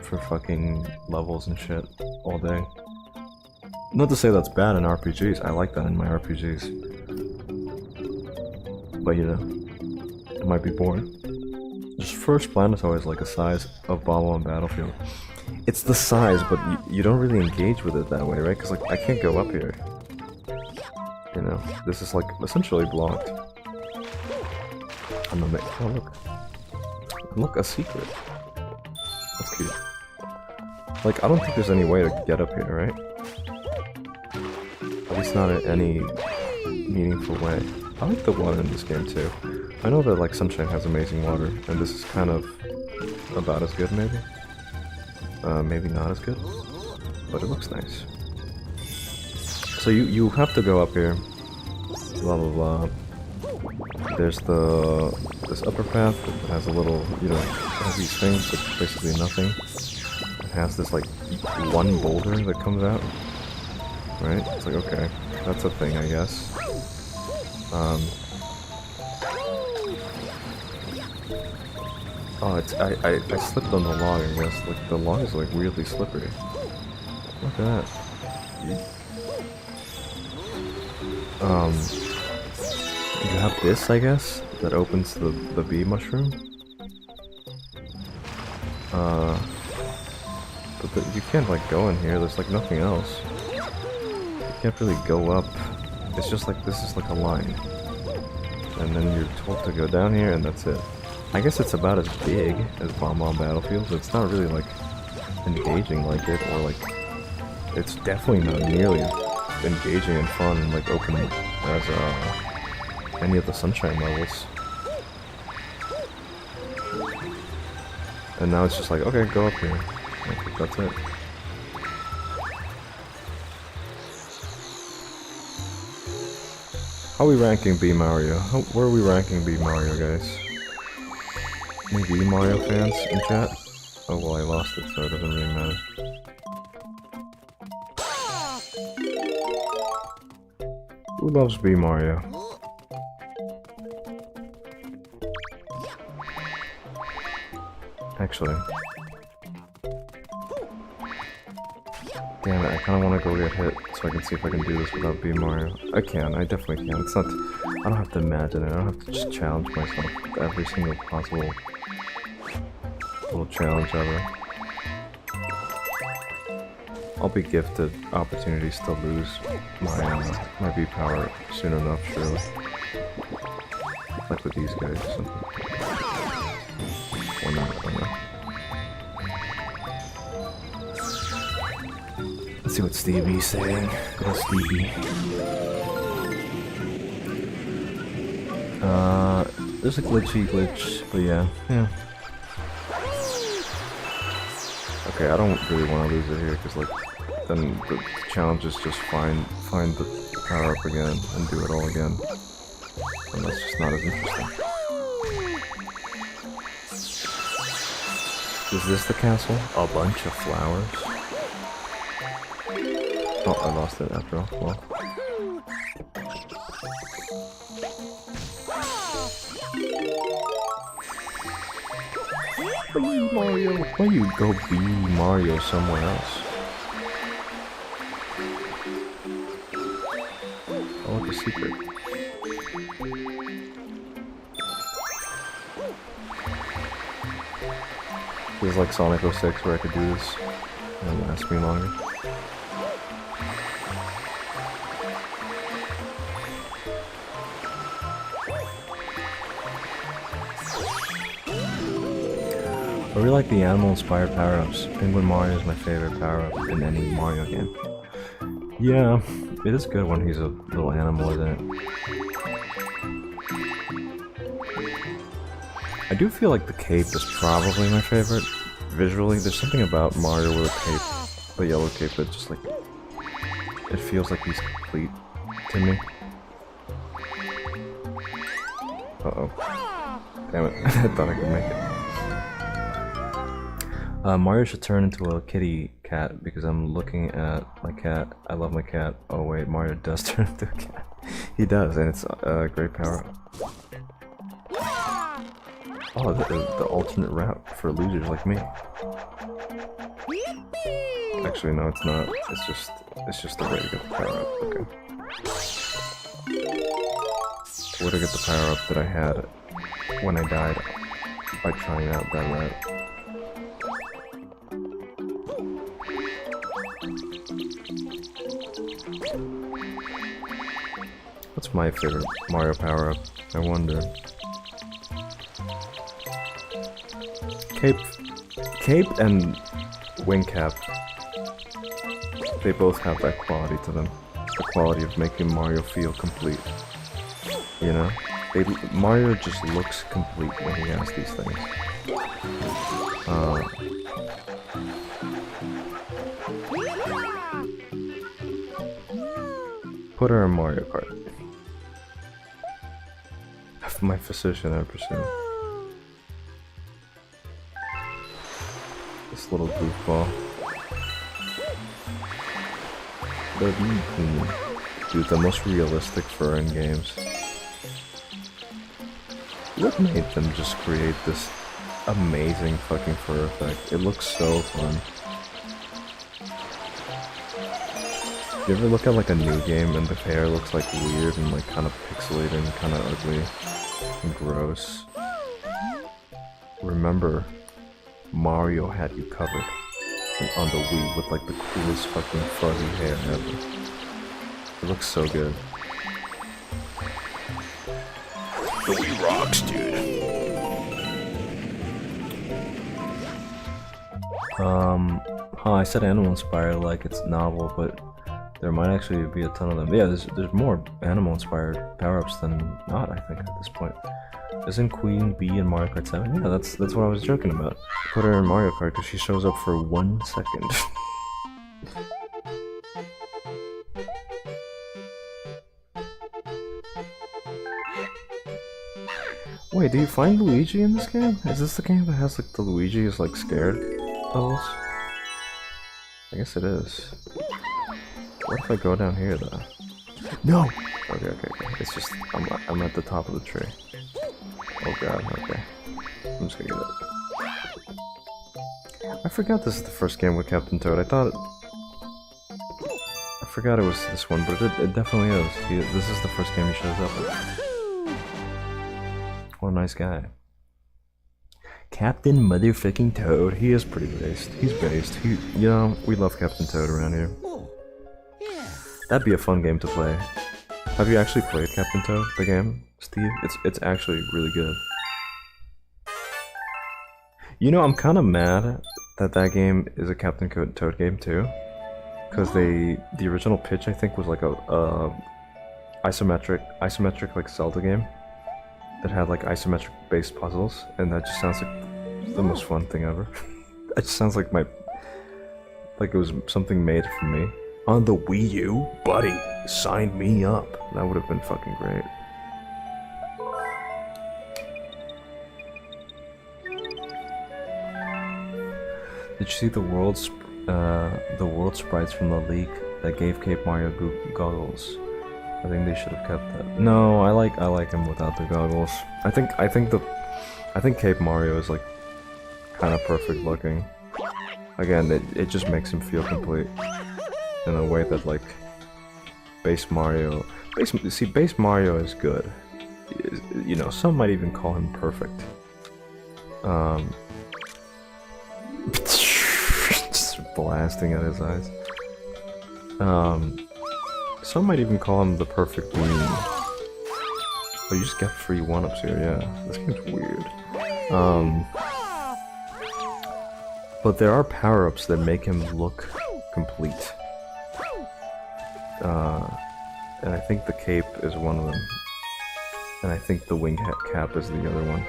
for fucking levels and shit all day. Not to say that's bad in RPGs, I like that in my RPGs. But you know, it might be boring. Just first planetoid is like a size of Balo on Battlefield. It's the size, but you don't really engage with it that way, right? Because like, I can't go up here. You know, this is like essentially blocked. I'm gonna make, oh look. Look, a secret. That's cute. Like, I don't think there's any way to get up here, right? At least not in any meaningful way. I like the water in this game too. I know that like Sunshine has amazing water, and this is kind of about as good maybe. Maybe not as good, but it looks nice. So you have to go up here. Blah blah blah. There's this upper path that has a little, you know, has these things, but basically nothing. It has this like one boulder that comes out. Right? It's like, okay, that's a thing, I guess. Oh, I slipped on the log, I guess. Like, the log is like weirdly slippery. Look at that. You have this, I guess, that opens the bee mushroom. But you can't like go in here, there's like nothing else. You can't really go up. It's just like, this is like a line. And then you're told to go down here and that's it. I guess it's about as big as Bomb Battlefield, but it's not really like engaging like it, or like, it's definitely not nearly as engaging and fun and like open as any of the Sunshine levels. And now it's just like, okay, go up here. I think that's it. How are we ranking B Mario? Where are we ranking B Mario, guys? Any B Mario fans in chat? Oh well, I lost it, so it doesn't really matter. Who loves B Mario? Actually. Damn it, I kinda wanna go get hit so I can see if I can do this without B Mario. I can, I definitely can. It's not, I don't have to imagine it, I don't have to just challenge myself with every single possible little challenge ever. I'll be gifted opportunities to lose my B power soon enough, surely. Like with these guys or something. Or not, or not. Let's see what Stevie's saying. Go Stevie. There's a glitch, but yeah. Okay, I don't really want to lose it here, because like, then the challenge is just find the power up again and do it all again. And that's just not as interesting. Is this the castle? A bunch of flowers? Oh, I lost it after all. Well. Mario, why you go be Mario somewhere else? Oh, the secret. This is like Sonic 06 where I could do this and it lasts me longer. I really like the animal-inspired power-ups. Penguin Mario is my favorite power-up in any Mario game. Yeah, it is good when he's a little animal, isn't it? I do feel like the cape is probably my favorite. Visually, there's something about Mario with a cape, the yellow cape, that just like, it feels like he's complete to me. Uh-oh. Damn it, I thought I could make it. Mario should turn into a kitty cat because I'm looking at my cat. I love my cat. Oh wait, Mario does turn into a cat. He does, and it's a great power. Oh, the alternate route for losers like me. Actually, no, it's not. It's just the way to get the power up. Okay. Where to get the power up that I had when I died by trying out that route. What's my favorite Mario power up? I wonder. Cape and Wing Cap, they both have that quality to them. The quality of making Mario feel complete. You know? Mario just looks complete when he has these things. Put her in Mario Kart. My physician, I presume. This little goofball. Dude, the most realistic fur in games. What made them just create this amazing fucking fur effect? It looks so fun. You ever look at like a new game and the hair looks like weird and like kind of pixelated and kind of ugly and gross? Remember, Mario had you covered on the Wii with like the coolest fucking fuzzy hair ever. It looks so good. The Wii rocks, dude. I said animal inspired like it's novel, but there might actually be a ton of them. Yeah, there's more animal inspired power-ups than not, I think, at this point. Isn't Queen Bee in Mario Kart 7? Yeah, that's what I was joking about. Put her in Mario Kart because she shows up for 1 second. Wait, do you find Luigi in this game? Is this the game that has like the Luigi is like scared levels? I guess it is. What if I go down here though? No! Okay. It's just I'm at the top of the tree. Oh god, okay. I'm just gonna get it. I forgot this is the first game with Captain Toad. I forgot it was this one, but it definitely is. This is the first game he shows up in. What a nice guy. Captain motherfucking Toad. He is pretty based. He's based. You know, we love Captain Toad around here. That'd be a fun game to play. Have you actually played Captain Toad, the game, Steve? It's actually really good. You know, I'm kind of mad that that game is a Captain Toad game too, because the original pitch I think was like a isometric like Zelda game that had like isometric based puzzles, and that just sounds like the most fun thing ever. It just sounds like it was something made for me. On the Wii U? Buddy, sign me up. That would have been fucking great. Did you see the world sprites from the leak that gave Cape Mario goggles? I think they should have kept that. No, I like him without the goggles. I think Cape Mario is like kind of perfect looking. Again, it just makes him feel complete in a way that like base Mario is good. You know, some might even call him perfect. Just blasting at his eyes. Some might even call him the perfect being. Oh, you just get free 1-ups here, yeah. This game's weird. But there are power-ups that make him look complete. And I think the cape is one of them. And I think the wing cap is the other one.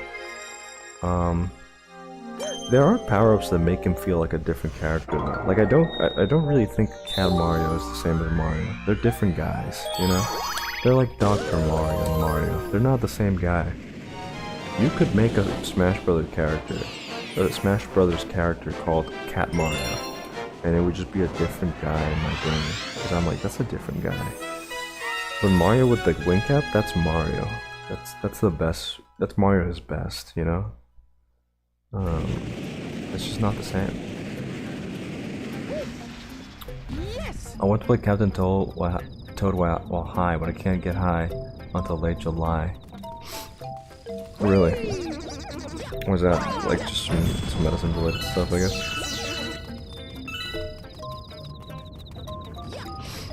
There are power-ups that make him feel like a different character though. Like I don't really think Cat Mario is the same as Mario. They're different guys, you know? They're like Dr. Mario and Mario. They're not the same guy. You could make a Smash Brothers character called Cat Mario, and it would just be a different guy in my brain. Because I'm like, that's a different guy. But Mario with the wing cap, that's Mario. That's the best. That's Mario's best, you know? It's just not the same. I want to play Captain Toad while high, but I can't get high until late July. Really? Was that like just some medicine related stuff, I guess?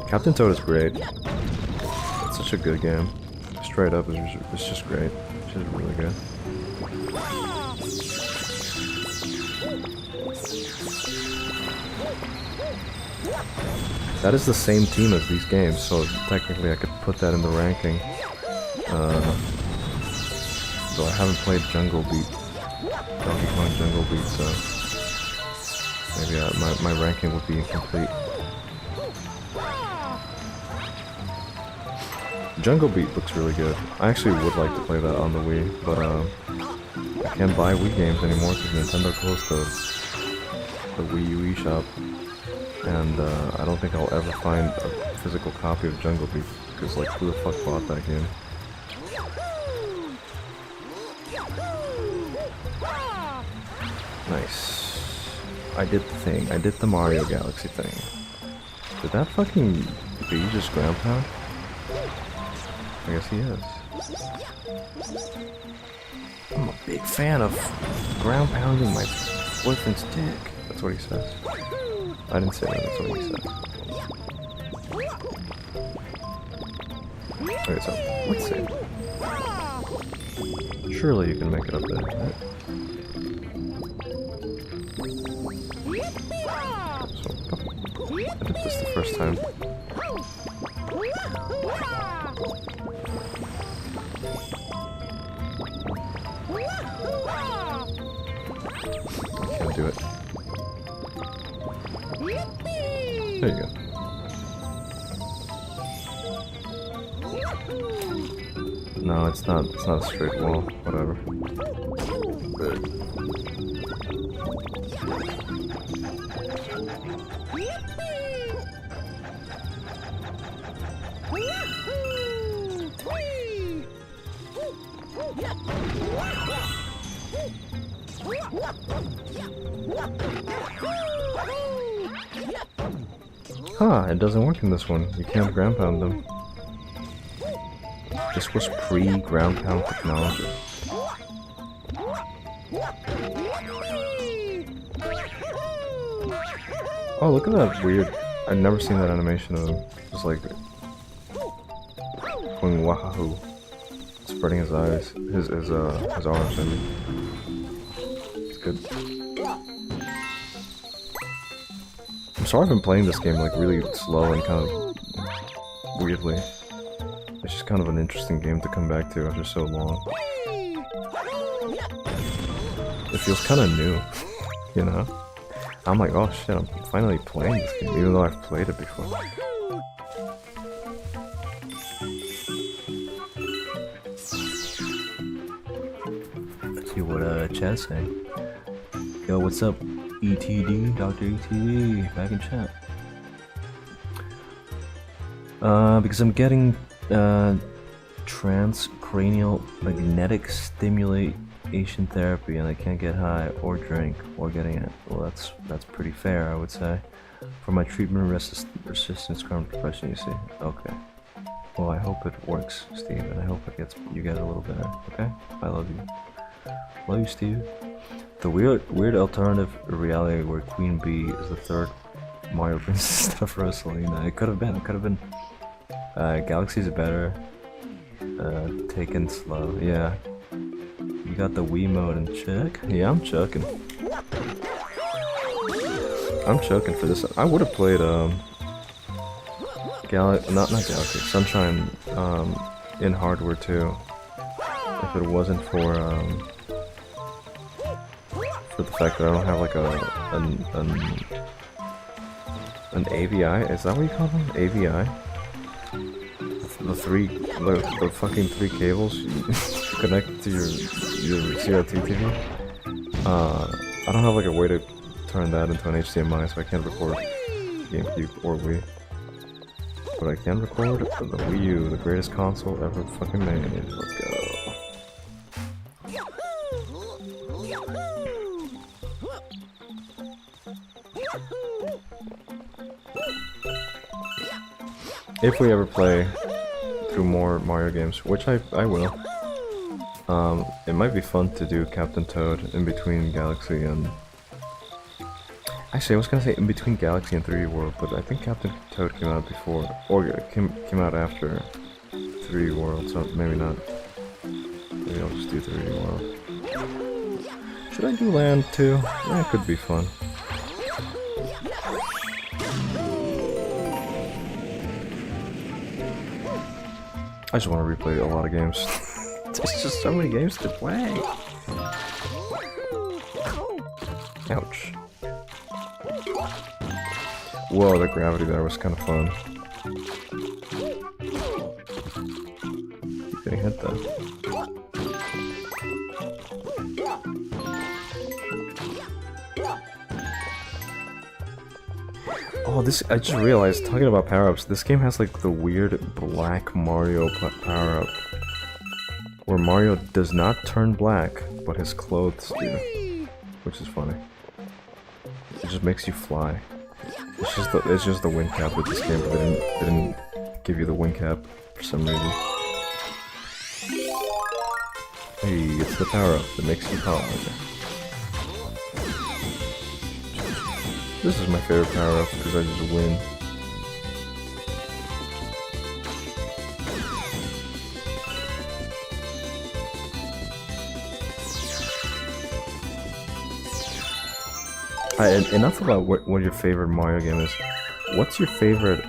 Captain Toad is great. It's such a good game. Straight up, it's just great. It's just really good. That is the same team as these games, so technically I could put that in the ranking. Though I haven't played Donkey Kong Jungle Beat, so maybe my ranking would be incomplete. Jungle Beat looks really good. I actually would like to play that on the Wii, but I can't buy Wii games anymore because Nintendo closed the Wii U eShop. And I don't think I'll ever find a physical copy of Jungle Beat, because like, who the fuck bought that game? Nice. I did the thing. I did the Mario Galaxy thing. Did that fucking bee just ground pound? I guess he is. I'm a big fan of ground pounding my boyfriend's dick. That's what he says. I didn't say that, that's what he said. Okay, so, let's see. Surely you can make it up there, right? So, I did this the first time. I can't do it. There you go. No, it's not a straight wall, whatever. Huh, it doesn't work in this one. You can't ground pound them. This was pre-ground pound technology. Oh, look at that weird... I've never seen that animation of him. Just like... going wahoo. Spreading his eyes. His arms, I mean. It's good. I'm sorry if I'm playing this game like really slow and kind of weirdly. It's just kind of an interesting game to come back to after so long. It feels kind of new, you know? I'm like, oh shit, I'm finally playing this game, even though I've played it before. Let's see what chat's saying. Yo, what's up? ETD, Dr. ETD, back in chat. Because I'm getting transcranial magnetic stimulation therapy and I can't get high or drink while getting it. Well, that's pretty fair, I would say. For my treatment resistance current depression, you see. Okay. Well, I hope it works, Steve, and I hope you get a little better, okay? I love you. Love you, Steve. The weird alternative reality where Queen Bee is the third Mario Princess instead of Rosalina. It could have been. Galaxy's better. Taken slow. Yeah. You got the Wii mode in check? Yeah, I'm chucking. I'm chucking for this. I would have played not Galaxy, Sunshine in hardware too. If it wasn't for for the fact that I don't have like an AVI. Is that what you call them? AVI? The fucking 3 cables you connect to your CRT TV. I don't have like a way to turn that into an HDMI, so I can't record GameCube or Wii. But I can record the Wii U, the greatest console ever fucking made. Let's go. If we ever play through more Mario games, which I will, it might be fun to do Captain Toad in between Galaxy and... Actually, I was gonna say in between Galaxy and 3D World, but I think Captain Toad came out before, or came out after 3D World, so maybe not. Maybe I'll just do 3D World. Should I do Land too? Yeah, it could be fun. I just want to replay a lot of games. There's just so many games to play. Ouch. Whoa, the gravity there was kind of fun. Keep getting hit though. Oh, this, I just realized, talking about power-ups, this game has like the weird black Mario power-up. Where Mario does not turn black, but his clothes do. Which is funny. It just makes you fly. It's just the wind cap with this game, but they didn't give you the wind cap for some reason. Hey, it's the power-up that makes you hog. This is my favorite power-up because I just win. Enough about what your favorite Mario game is. What's your favorite...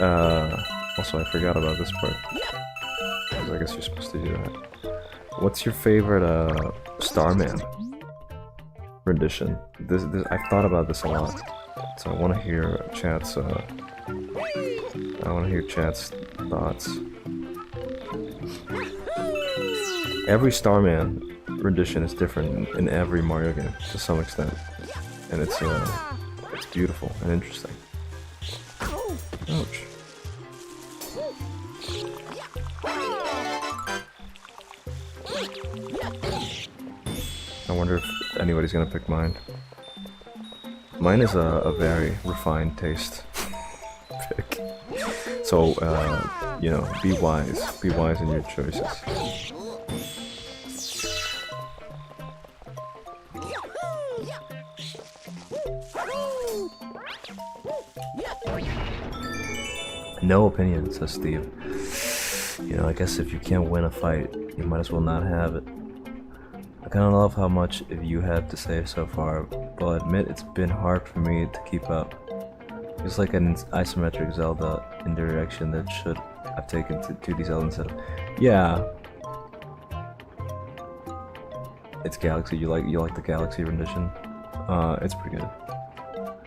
also, I forgot about this part. Because I guess you're supposed to do that. What's your favorite Starman rendition? I've thought about this a lot. So I want to hear chat's... thoughts. Every Starman rendition is different in every Mario game, to some extent. And it's beautiful and interesting. Ouch. I wonder if anybody's gonna pick mine. Mine is a very refined taste pick. So, you know, be wise. Be wise in your choices. No opinion, says Steve. You know, I guess if you can't win a fight, you might as well not have it. I kinda love how much of you have to say so far, but I'll admit it's been hard for me to keep up. It's like an isometric Zelda in the direction that should have taken to 2D Zelda instead of... Yeah. It's Galaxy, you like the Galaxy rendition? It's pretty good.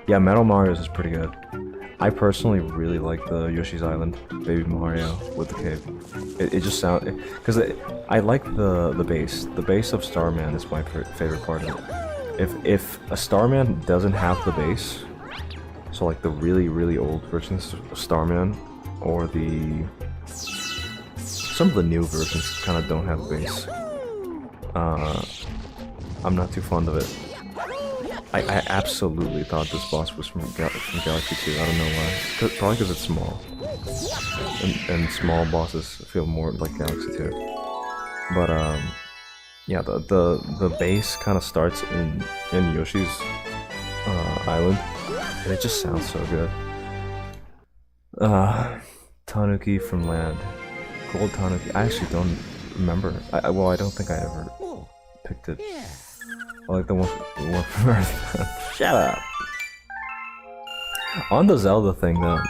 Yeah, Metal Mario's is pretty good. I personally really like the Yoshi's Island Baby Mario with the cave. It just sounds... Because I like the bass. The bass of Starman is my favorite part of it. If a Starman doesn't have the bass, so like the really old versions of Starman, or some of the new versions kind of don't have bass. I'm not too fond of it. I absolutely thought this boss was from Galaxy 2, I don't know why. Probably because it's small. And small bosses feel more like Galaxy 2. But, yeah, the base kind of starts in Yoshi's Island, and it just sounds so good. Tanuki from Land. Gold Tanuki. I actually don't remember. Well, I don't think I ever picked it. I like the one from Earth. Shut up! On the Zelda thing though,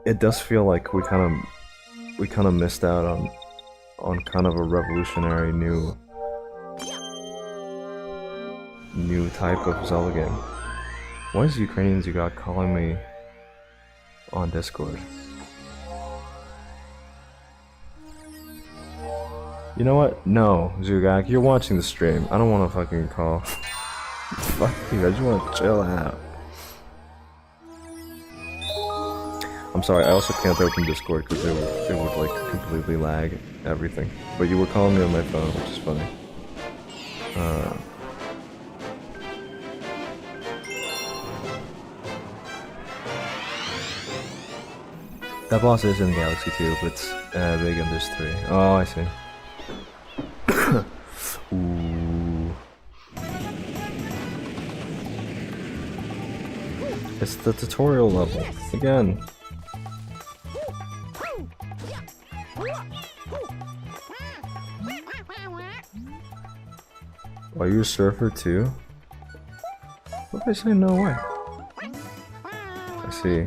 it does feel like we kind of missed out on kind of a revolutionary new new type of Zelda game. Why is Ukrainians you got calling me on Discord? You know what? No, Zugak, you're watching the stream. I don't want to fucking call. Fuck you, I just want to chill out. I'm sorry, I also can't open Discord because it would like completely lag everything. But you were calling me on my phone, which is funny. That boss is in Galaxy 2, but it's big and there's 3. Oh, I see. Ooh. It's the tutorial level again. Are you a surfer too? What did I say? No way. I see.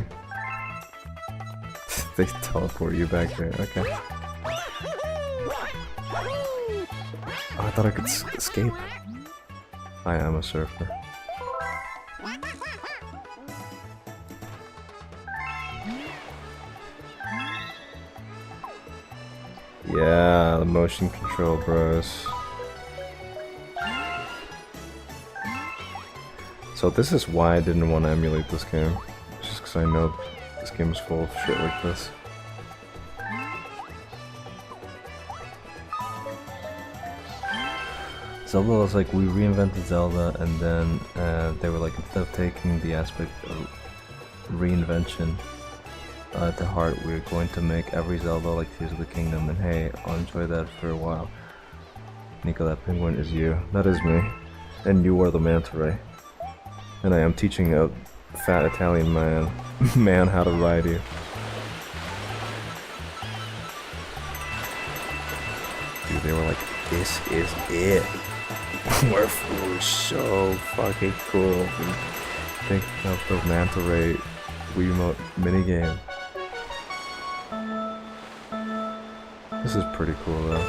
They teleport you back there. Okay. Oh, I thought I could escape. I am a surfer. Yeah, the motion control, bros. So this is why I didn't want to emulate this game. Just because I know this game is full of shit like this. Zelda was like, we reinvented Zelda, and then they were like, instead of taking the aspect of reinvention to heart, we're going to make every Zelda like Tears of the Kingdom, and hey, I'll enjoy that for a while. Nico, that penguin is you. That is me. And you are the manta ray. And I am teaching a fat Italian man how to ride you. Dude, they were like, this is it. We're so fucking cool. Think of the manta ray Wiimote minigame. This is pretty cool though.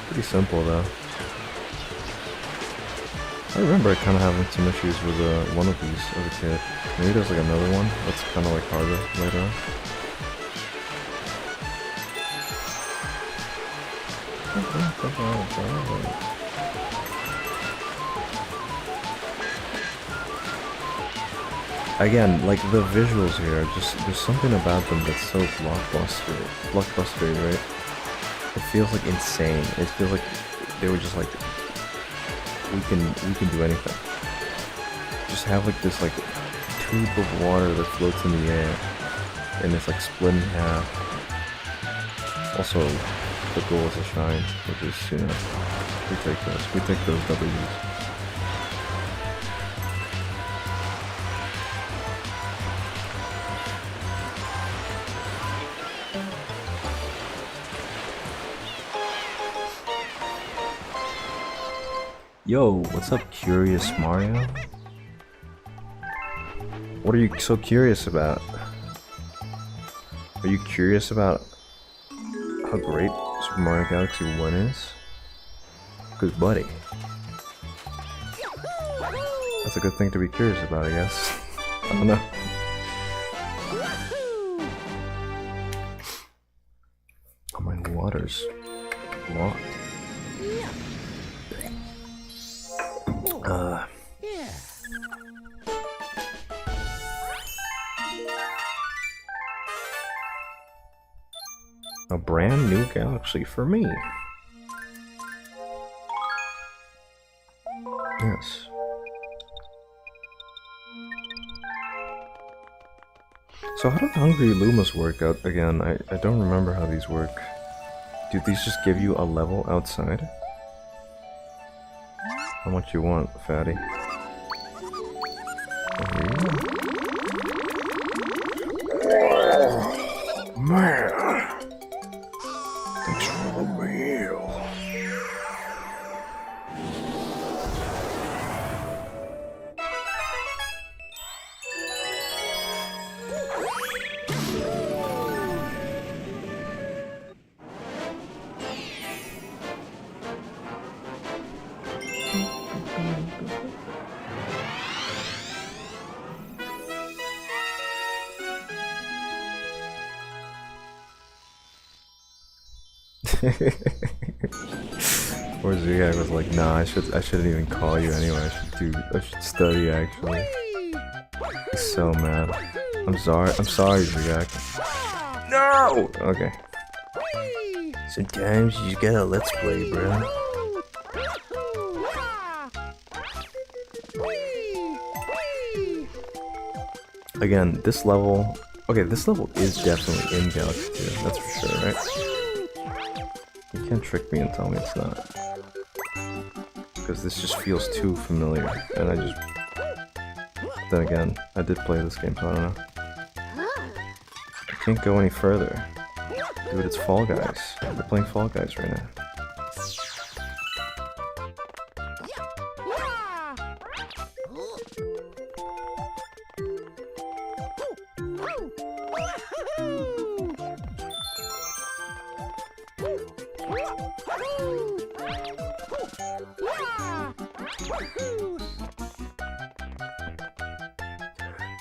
Pretty simple though. I remember kind of having some issues with one of these as a kid. Maybe there's like another one that's kind of like harder later on. Again, like the visuals here, just there's something about them that's so blockbustery, right? It feels like insane. It feels like they were just like, we can do anything. Just have like this like tube of water that floats in the air, and it's like split in half. Also, the goal is a shine, which is, you know, we take those W's. Yo, what's up, Curious Mario? What are you so curious about? Are you curious about how great Super Mario Galaxy 1 is? Cause buddy, that's a good thing to be curious about, I guess. I don't know. Oh, my water's locked. A brand new galaxy for me. Yes. So how do Hungry Lumas work out again? I don't remember how these work. Do these just give you a level outside? How much you want, fatty? Oh, man. Thanks for the meal. Or Zigag was like, nah, I shouldn't even call you anyway. I should study actually. He's so mad. I'm sorry, Zigag. No! Okay. Sometimes you just gotta let's play, bro. Again, this level... Okay, this level is definitely in Galaxy 2, that's for sure, right? You can't trick me and tell me it's not. Because this just feels too familiar, and I just... Then again, I did play this game, so I don't know. I can't go any further. Dude, it's Fall Guys. We're playing Fall Guys right now.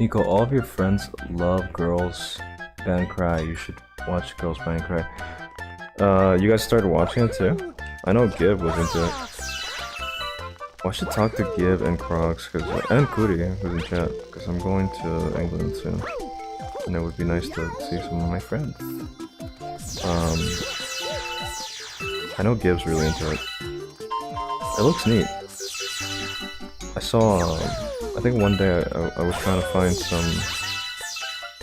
Nico, all of your friends love Girls Band Cry. You should watch Girls Band Cry. You guys started watching it too? I know Gib was into it. Well, I should talk to Gib and Crocs, and Kuri, who's in chat, because I'm going to England soon. And it would be nice to see some of my friends. I know Gib's really into it. It looks neat. I saw, I think one day I was trying to find some...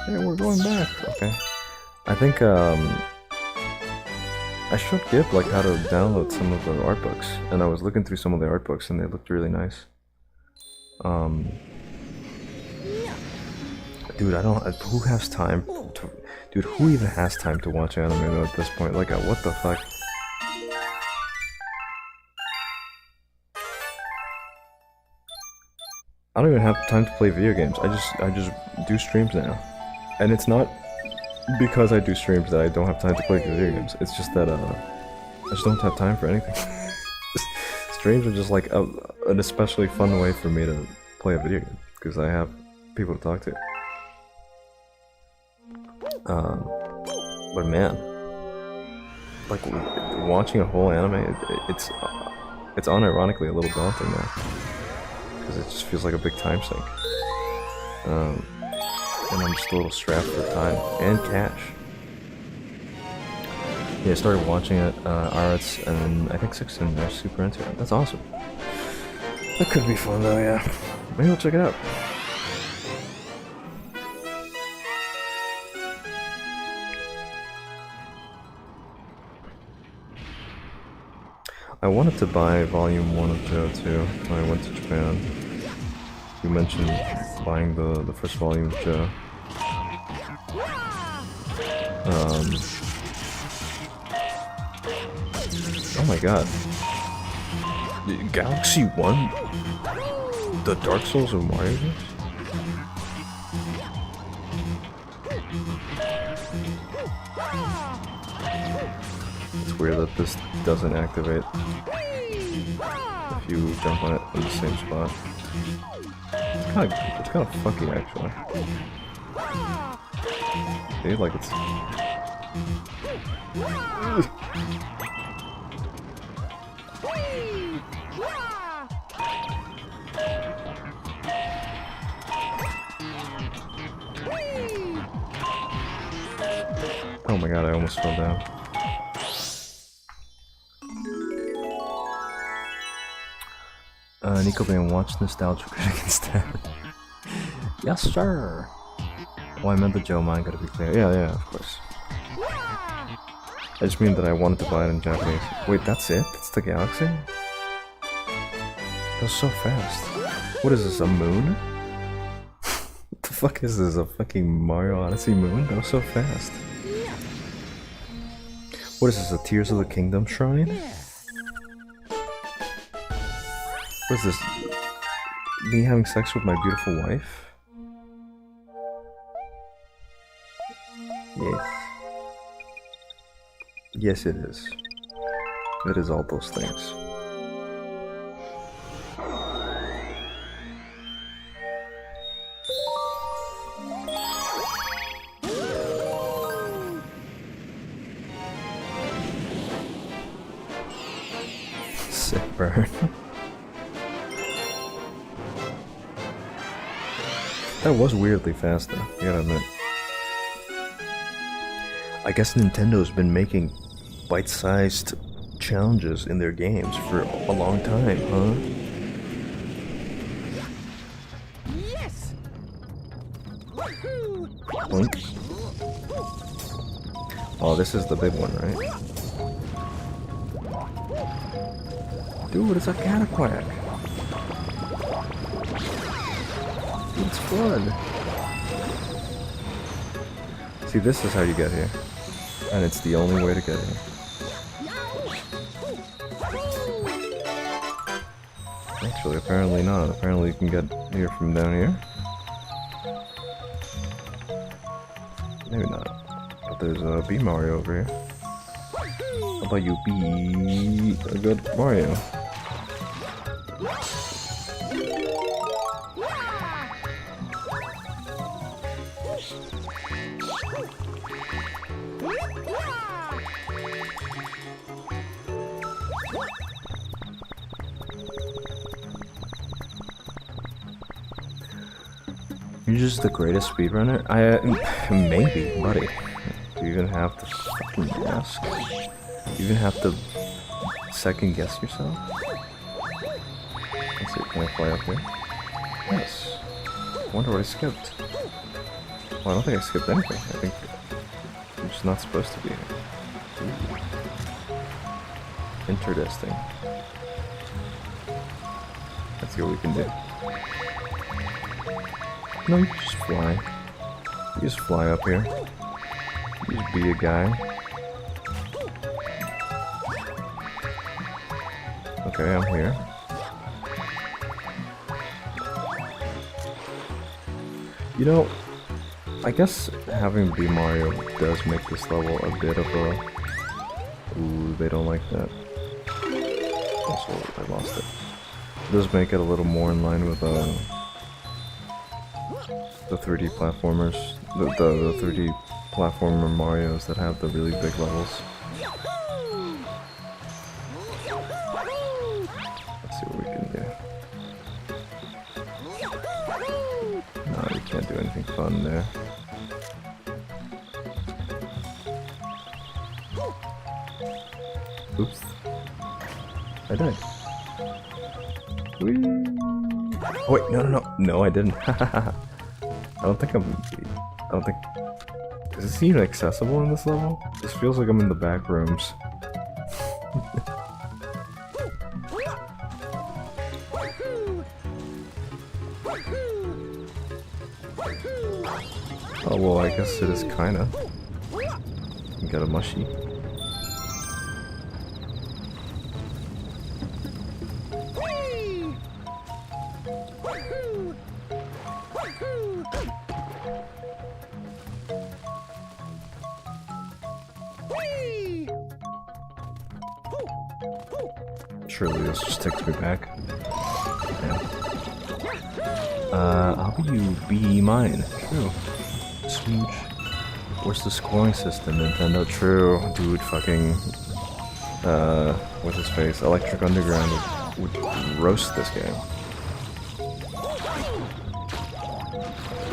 Hey, we're going back. Okay. I think, I showed Gib like how to download some of the art books, and I was looking through some of the art books and they looked really nice. Dude, who has time to... Dude, who even has time to watch anime though at this point? Like, what the fuck? I don't even have time to play video games. I just do streams now. And it's not because I do streams that I don't have time to play video games. It's just that, I just don't have time for anything. Streams are just like an especially fun way for me to play a video game. Because I have people to talk to. But man, like watching a whole anime, it's unironically a little daunting now, because it just feels like a big time sink. And I'm just a little strapped for time and cash. Yeah, I started watching it, Arts, and I think 16 are super into it. That's awesome. That could be fun though, yeah. Maybe I'll check it out. I wanted to buy Volume 1 of JoJo too when I went to Japan. You mentioned buying the first volume of JoJo. Oh my god. Galaxy 1? The Dark Souls of Mario games? It's weird that this doesn't activate if you jump on it in the same spot. It's kind of fucky actually. See, like it's... Oh my god, I almost fell down. Nico Bane, watch Nostalgia Critic instead. Yes, sir! Oh, I meant the Joe manga to be clear. Yeah, of course. I just mean that I wanted to buy it in Japanese. Wait, that's it? That's the Galaxy? That was so fast. What is this, a moon? What the fuck is this, a fucking Mario Odyssey moon? That was so fast. What is this, a Tears of the Kingdom shrine? What is this? Me having sex with my beautiful wife? Yes. Yes, it is. It is all those things. burn. That was weirdly fast though, you gotta admit. I guess Nintendo's been making bite-sized challenges in their games for a long time, huh? Yes. Blink. Oh, this is the big one, right? Dude, it's a cataquack. It's fun. See, this is how you get here. And it's the only way to get here. Actually, apparently not. Apparently you can get here from down here. Maybe not. But there's a B Mario over here. How about you be a good Mario? You're just the greatest speedrunner? Maybe, buddy. Do you even have to fucking ask? Do you even have to second guess yourself? Let's see, can I fly up here? Yes. I wonder what I skipped. Well, I don't think I skipped anything. I think I'm just not supposed to be here. Ooh. Interesting. Let's see what we can do. No, you can just fly. You just fly up here. You just be a guy. Okay, I'm here. You know, I guess having B Mario does make this level a bit of a... Ooh, they don't like that. Also, I lost it. It does make it a little more in line with the 3D platformers, the 3D platformer Marios that have the really big levels. Let's see what we can do. No, you can't do anything fun there. Oops. I died. Whee! Oh wait, no, I didn't. I don't think is this even accessible in this level? This feels like I'm in the back rooms. Oh well, I guess it is kinda. You got a mushy. Surely this just takes me back. Yeah. How about you be mine? True. Smooch. Where's the scoring system, Nintendo? True. Dude, fucking... what's his face? Electric Underground would roast this game.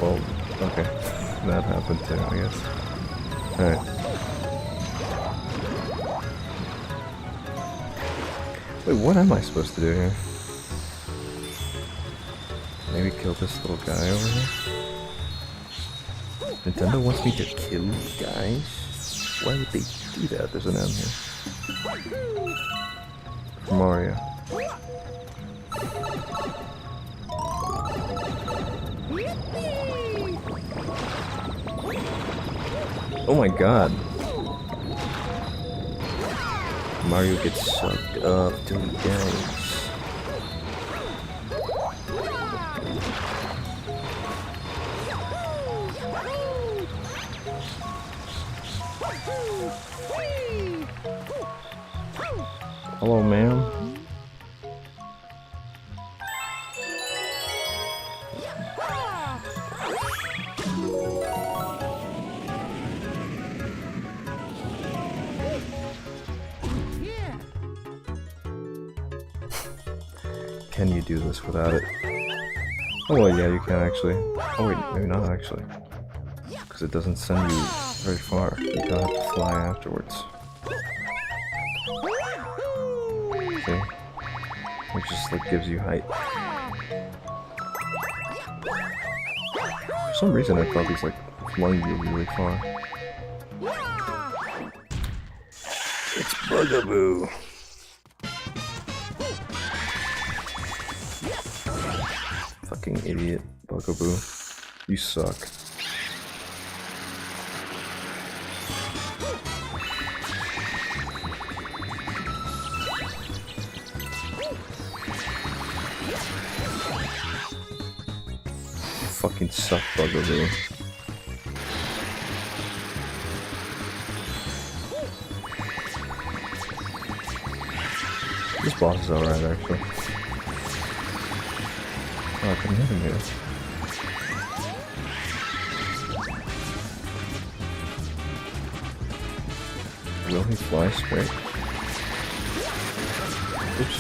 Well, okay. That happened too, I guess. Alright. Wait, what am I supposed to do here? Maybe kill this little guy over here? Nintendo wants me to kill guys? Why would they do that? There's an M here. For Mario. Oh my god. Mario gets sucked up to the gangs. Hello, ma'am. can you do this without it? Oh well, yeah, you can actually. Oh wait, maybe not actually. Because it doesn't send you very far. You kind of have to fly afterwards. See? It just like gives you height. For some reason I thought these like flung you really far. It's Bugaboo! Fucking idiot, Bugaboo. You suck. You fucking suck, Bugaboo. This boss is alright, actually. Oh, I can hit him here. Will he fly straight? Oops.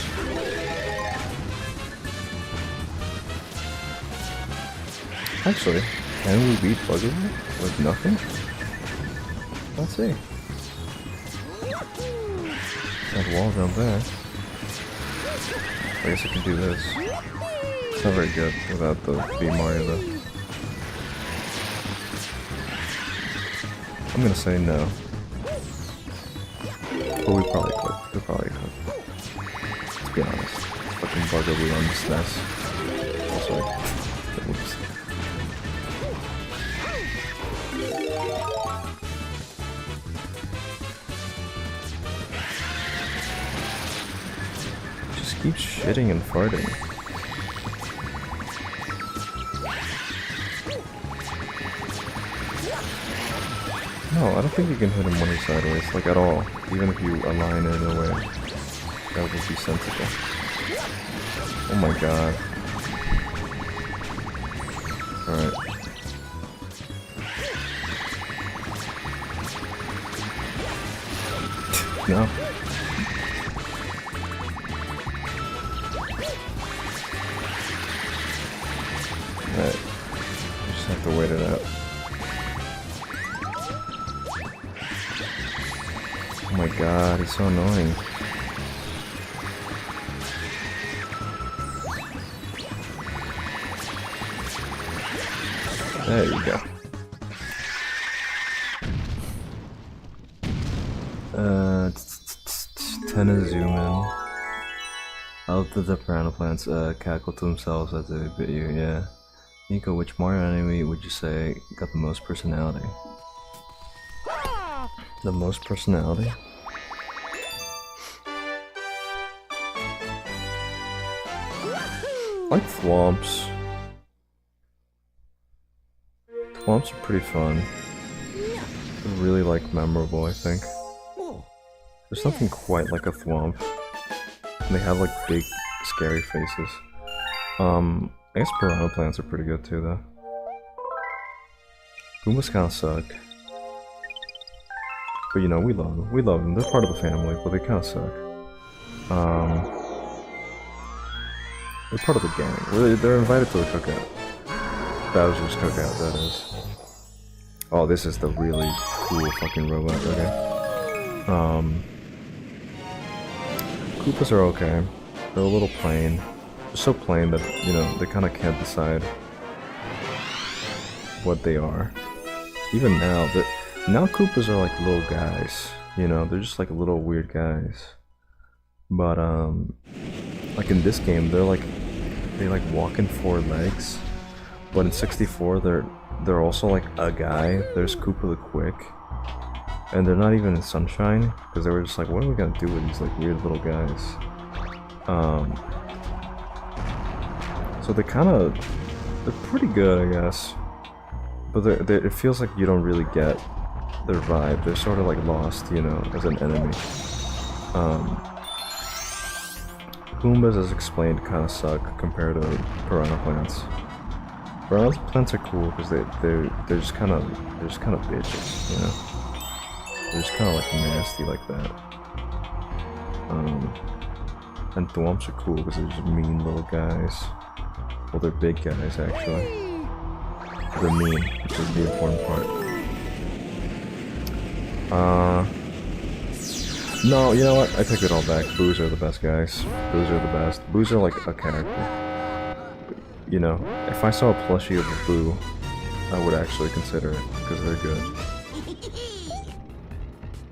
Actually, can we beat Bugaboo with nothing? Let's see. That wall jump there. I guess I can do this. It's not very good without the Mario though. I'm gonna say no. But we probably could. We probably could. Let's be honest. Fucking Bugaboo on this mess. Also, oops. Just keep shitting and farting. No, I don't think you can hit him when he's sideways, like at all. Even if you align it in a way that would be sensible. Oh my god. Alright. No. Alright. Just have to wait it out. Oh my god, he's so annoying. There you go. 10 is zoom in. I love that the piranha plants cackle to themselves as they bit you, yeah. Nico, which Mario enemy would you say got the most personality? The most personality? I like Thwomps. Thwomps are pretty fun. They're really like memorable, I think. There's nothing quite like a Thwomp. They have like big, scary faces. I guess piranha plants are pretty good too, though. Goombas kind of suck. But you know, we love them. We love them. They're part of the family, but they kind of suck. They're part of the gang. They're invited to the cookout. Bowser's cookout, that is. Oh, this is the really cool fucking robot, okay. Koopas are okay. They're a little plain. They're so plain that, you know, they kind of can't decide what they are. Even now, now Koopas are like little guys, you know, they're just like little weird guys. But, like in this game, they like walk in 4 legs. But in 64, they're also like a guy. There's Koopa the Quick. And they're not even in Sunshine, because they were just like, what are we gonna do with these like weird little guys? So they're pretty good, I guess. But it feels like you don't really get their vibe. They're sort of like lost, you know, as an enemy. Goombas, as explained, kind of suck compared to piranha plants. Piranha plants are cool because they're just kind of bitches, you know. They're just kind of like nasty like that. And Thwomps are cool because they're just mean little guys. Well, they're big guys, actually. They're mean, which is the important part. No, you know what? I take it all back. Boos are the best guys. Boos are the best. Boos are like a character. You know, if I saw a plushie of a Boo, I would actually consider it, because they're good.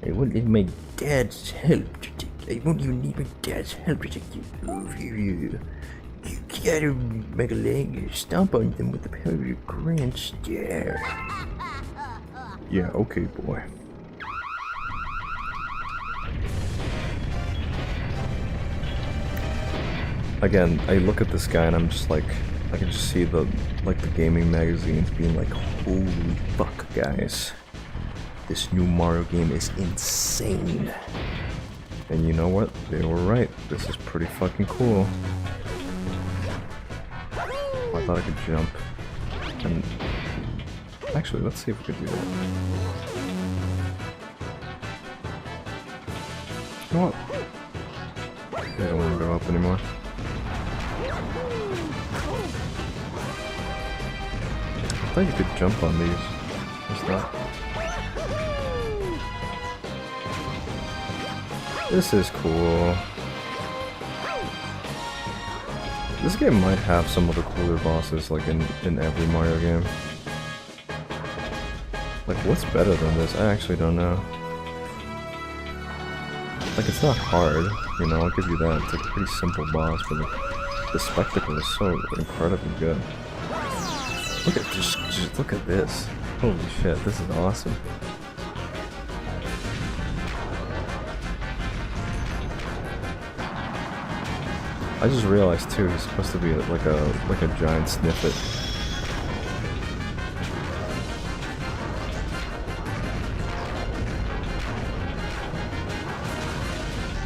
I won't need my dad's help to take. I won't even need my dad's help to take you over here. You gotta make a leg, stomp on them with the power of your grand stare. Yeah, okay, boy. Again, I look at this guy and I'm just like, I can just see the gaming magazines being like, holy fuck, guys. This new Mario game is insane. And you know what? They were right. This is pretty fucking cool. I thought I could jump. And actually, let's see if we could do that. You know what? I don't want to go up anymore. I thought you could jump on these. What's that? This is cool. This game might have some of the cooler bosses like in every Mario game. Like, what's better than this? I actually don't know. Like, it's not hard, you know, I'll give you that. It's like a pretty simple boss, but the spectacle is so incredibly good. Look at just look at this. Holy shit, this is awesome. I just realized too, he's supposed to be like a giant sniffet.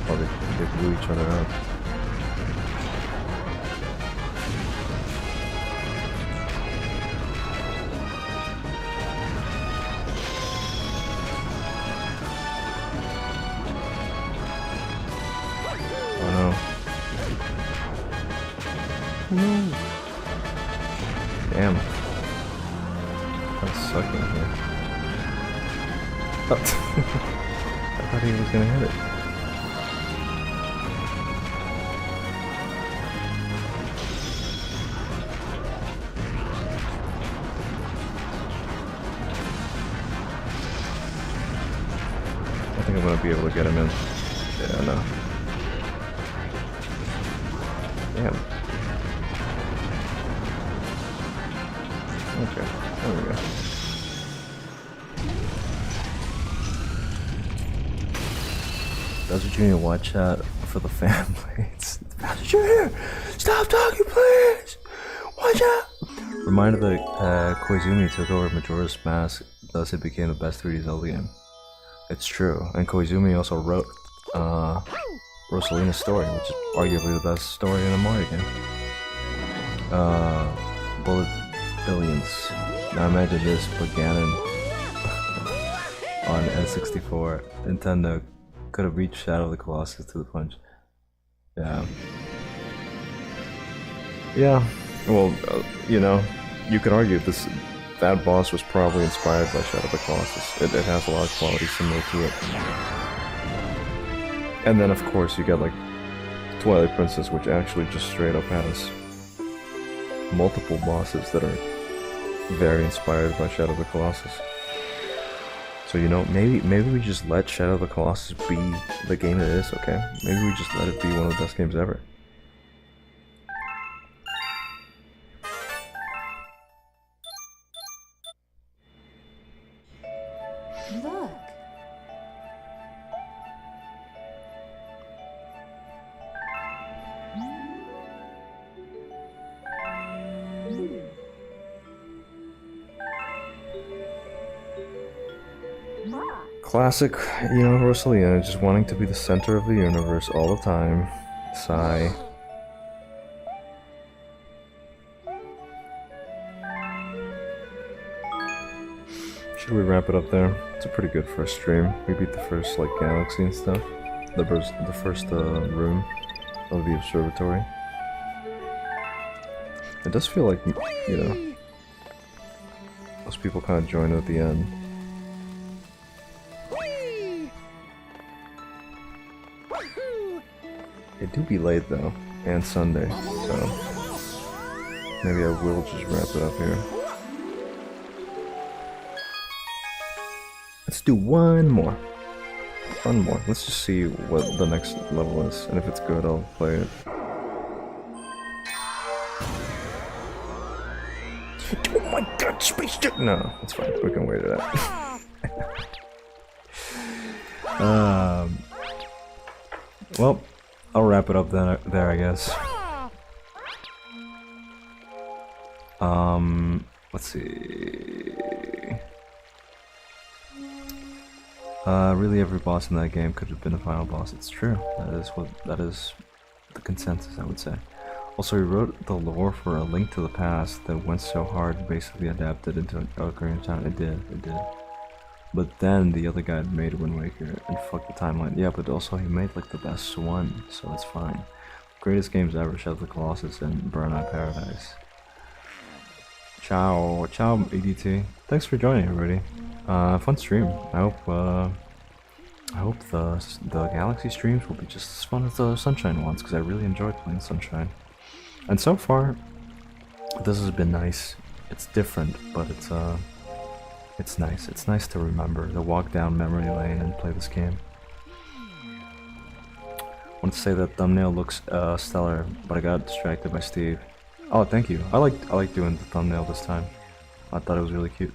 Oh, they blew each other up. Damn. That's sucking here. Oh. I thought he was gonna hit it. I think I'm gonna be able to get him in. Yeah, no. Damn. Okay, there we go. Bowser Jr., watch out for the family. Bowser Jr., stop talking, please! Watch out! Reminder that Koizumi took over Majora's Mask, thus it became the best 3D Zelda game. It's true, and Koizumi also wrote Rosalina's story, which is arguably the best story in a Mario game. Bullet Billions. Now imagine this, but Ganon on N64. Nintendo could have reached Shadow of the Colossus to the punch. Yeah. Yeah. Well, you know, you could argue that boss was probably inspired by Shadow of the Colossus. It has a lot of qualities similar to it. And then, of course, you got like Twilight Princess, which actually just straight up has multiple bosses that are very inspired by Shadow of the Colossus. So, you know, maybe we just let Shadow of the Colossus be the game it is, okay? Maybe we just let it be one of the best games ever. Look. Classic, you know, Rosalina, just wanting to be the center of the universe all the time. Sigh. Should we wrap it up there? It's a pretty good first stream. We beat the first, like, galaxy and stuff. The first room of the observatory. It does feel like, you know, most people kind of join at the end. Whee! Woohoo! It do be late though, and Sunday, so maybe I will just wrap it up here. Let's do one more. One more. Let's just see what the next level is, and if it's good, I'll play it. Oh my god, space jump! No, it's fine. We can wait it out. Well, I'll wrap it up then. There, I guess. Let's see. Really, every boss in that game could have been a final boss. It's true. That is the consensus, I would say. Also, he wrote the lore for A Link to the Past that went so hard, basically adapted into Ocarina of Time. It did. But then the other guy made Wind Waker and fucked the timeline. Yeah, but also he made like the best one, so it's fine. Greatest games ever: Shadow of the Colossus and Burnout Paradise. Ciao, EDT. Thanks for joining, everybody. Fun stream. I hope the Galaxy streams will be just as fun as the Sunshine ones, because I really enjoyed playing Sunshine. And so far, this has been nice. It's different, but it's nice. It's nice to remember, to walk down memory lane and play this game. I want to say that thumbnail looks stellar, but I got distracted by Steve. Oh, thank you. I like doing the thumbnail this time. I thought it was really cute.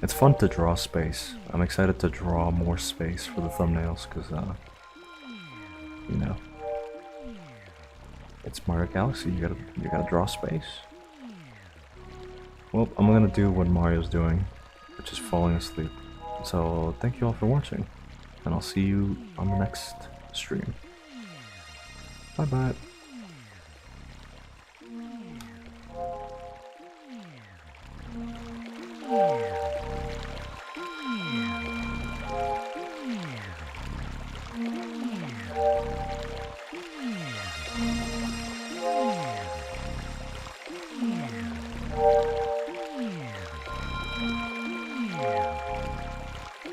It's fun to draw space. I'm excited to draw more space for the thumbnails, because, you know, it's Mario Galaxy. You gotta draw space. Well, I'm gonna do what Mario's doing, which is falling asleep. So thank you all for watching, and I'll see you on the next stream. Bye bye.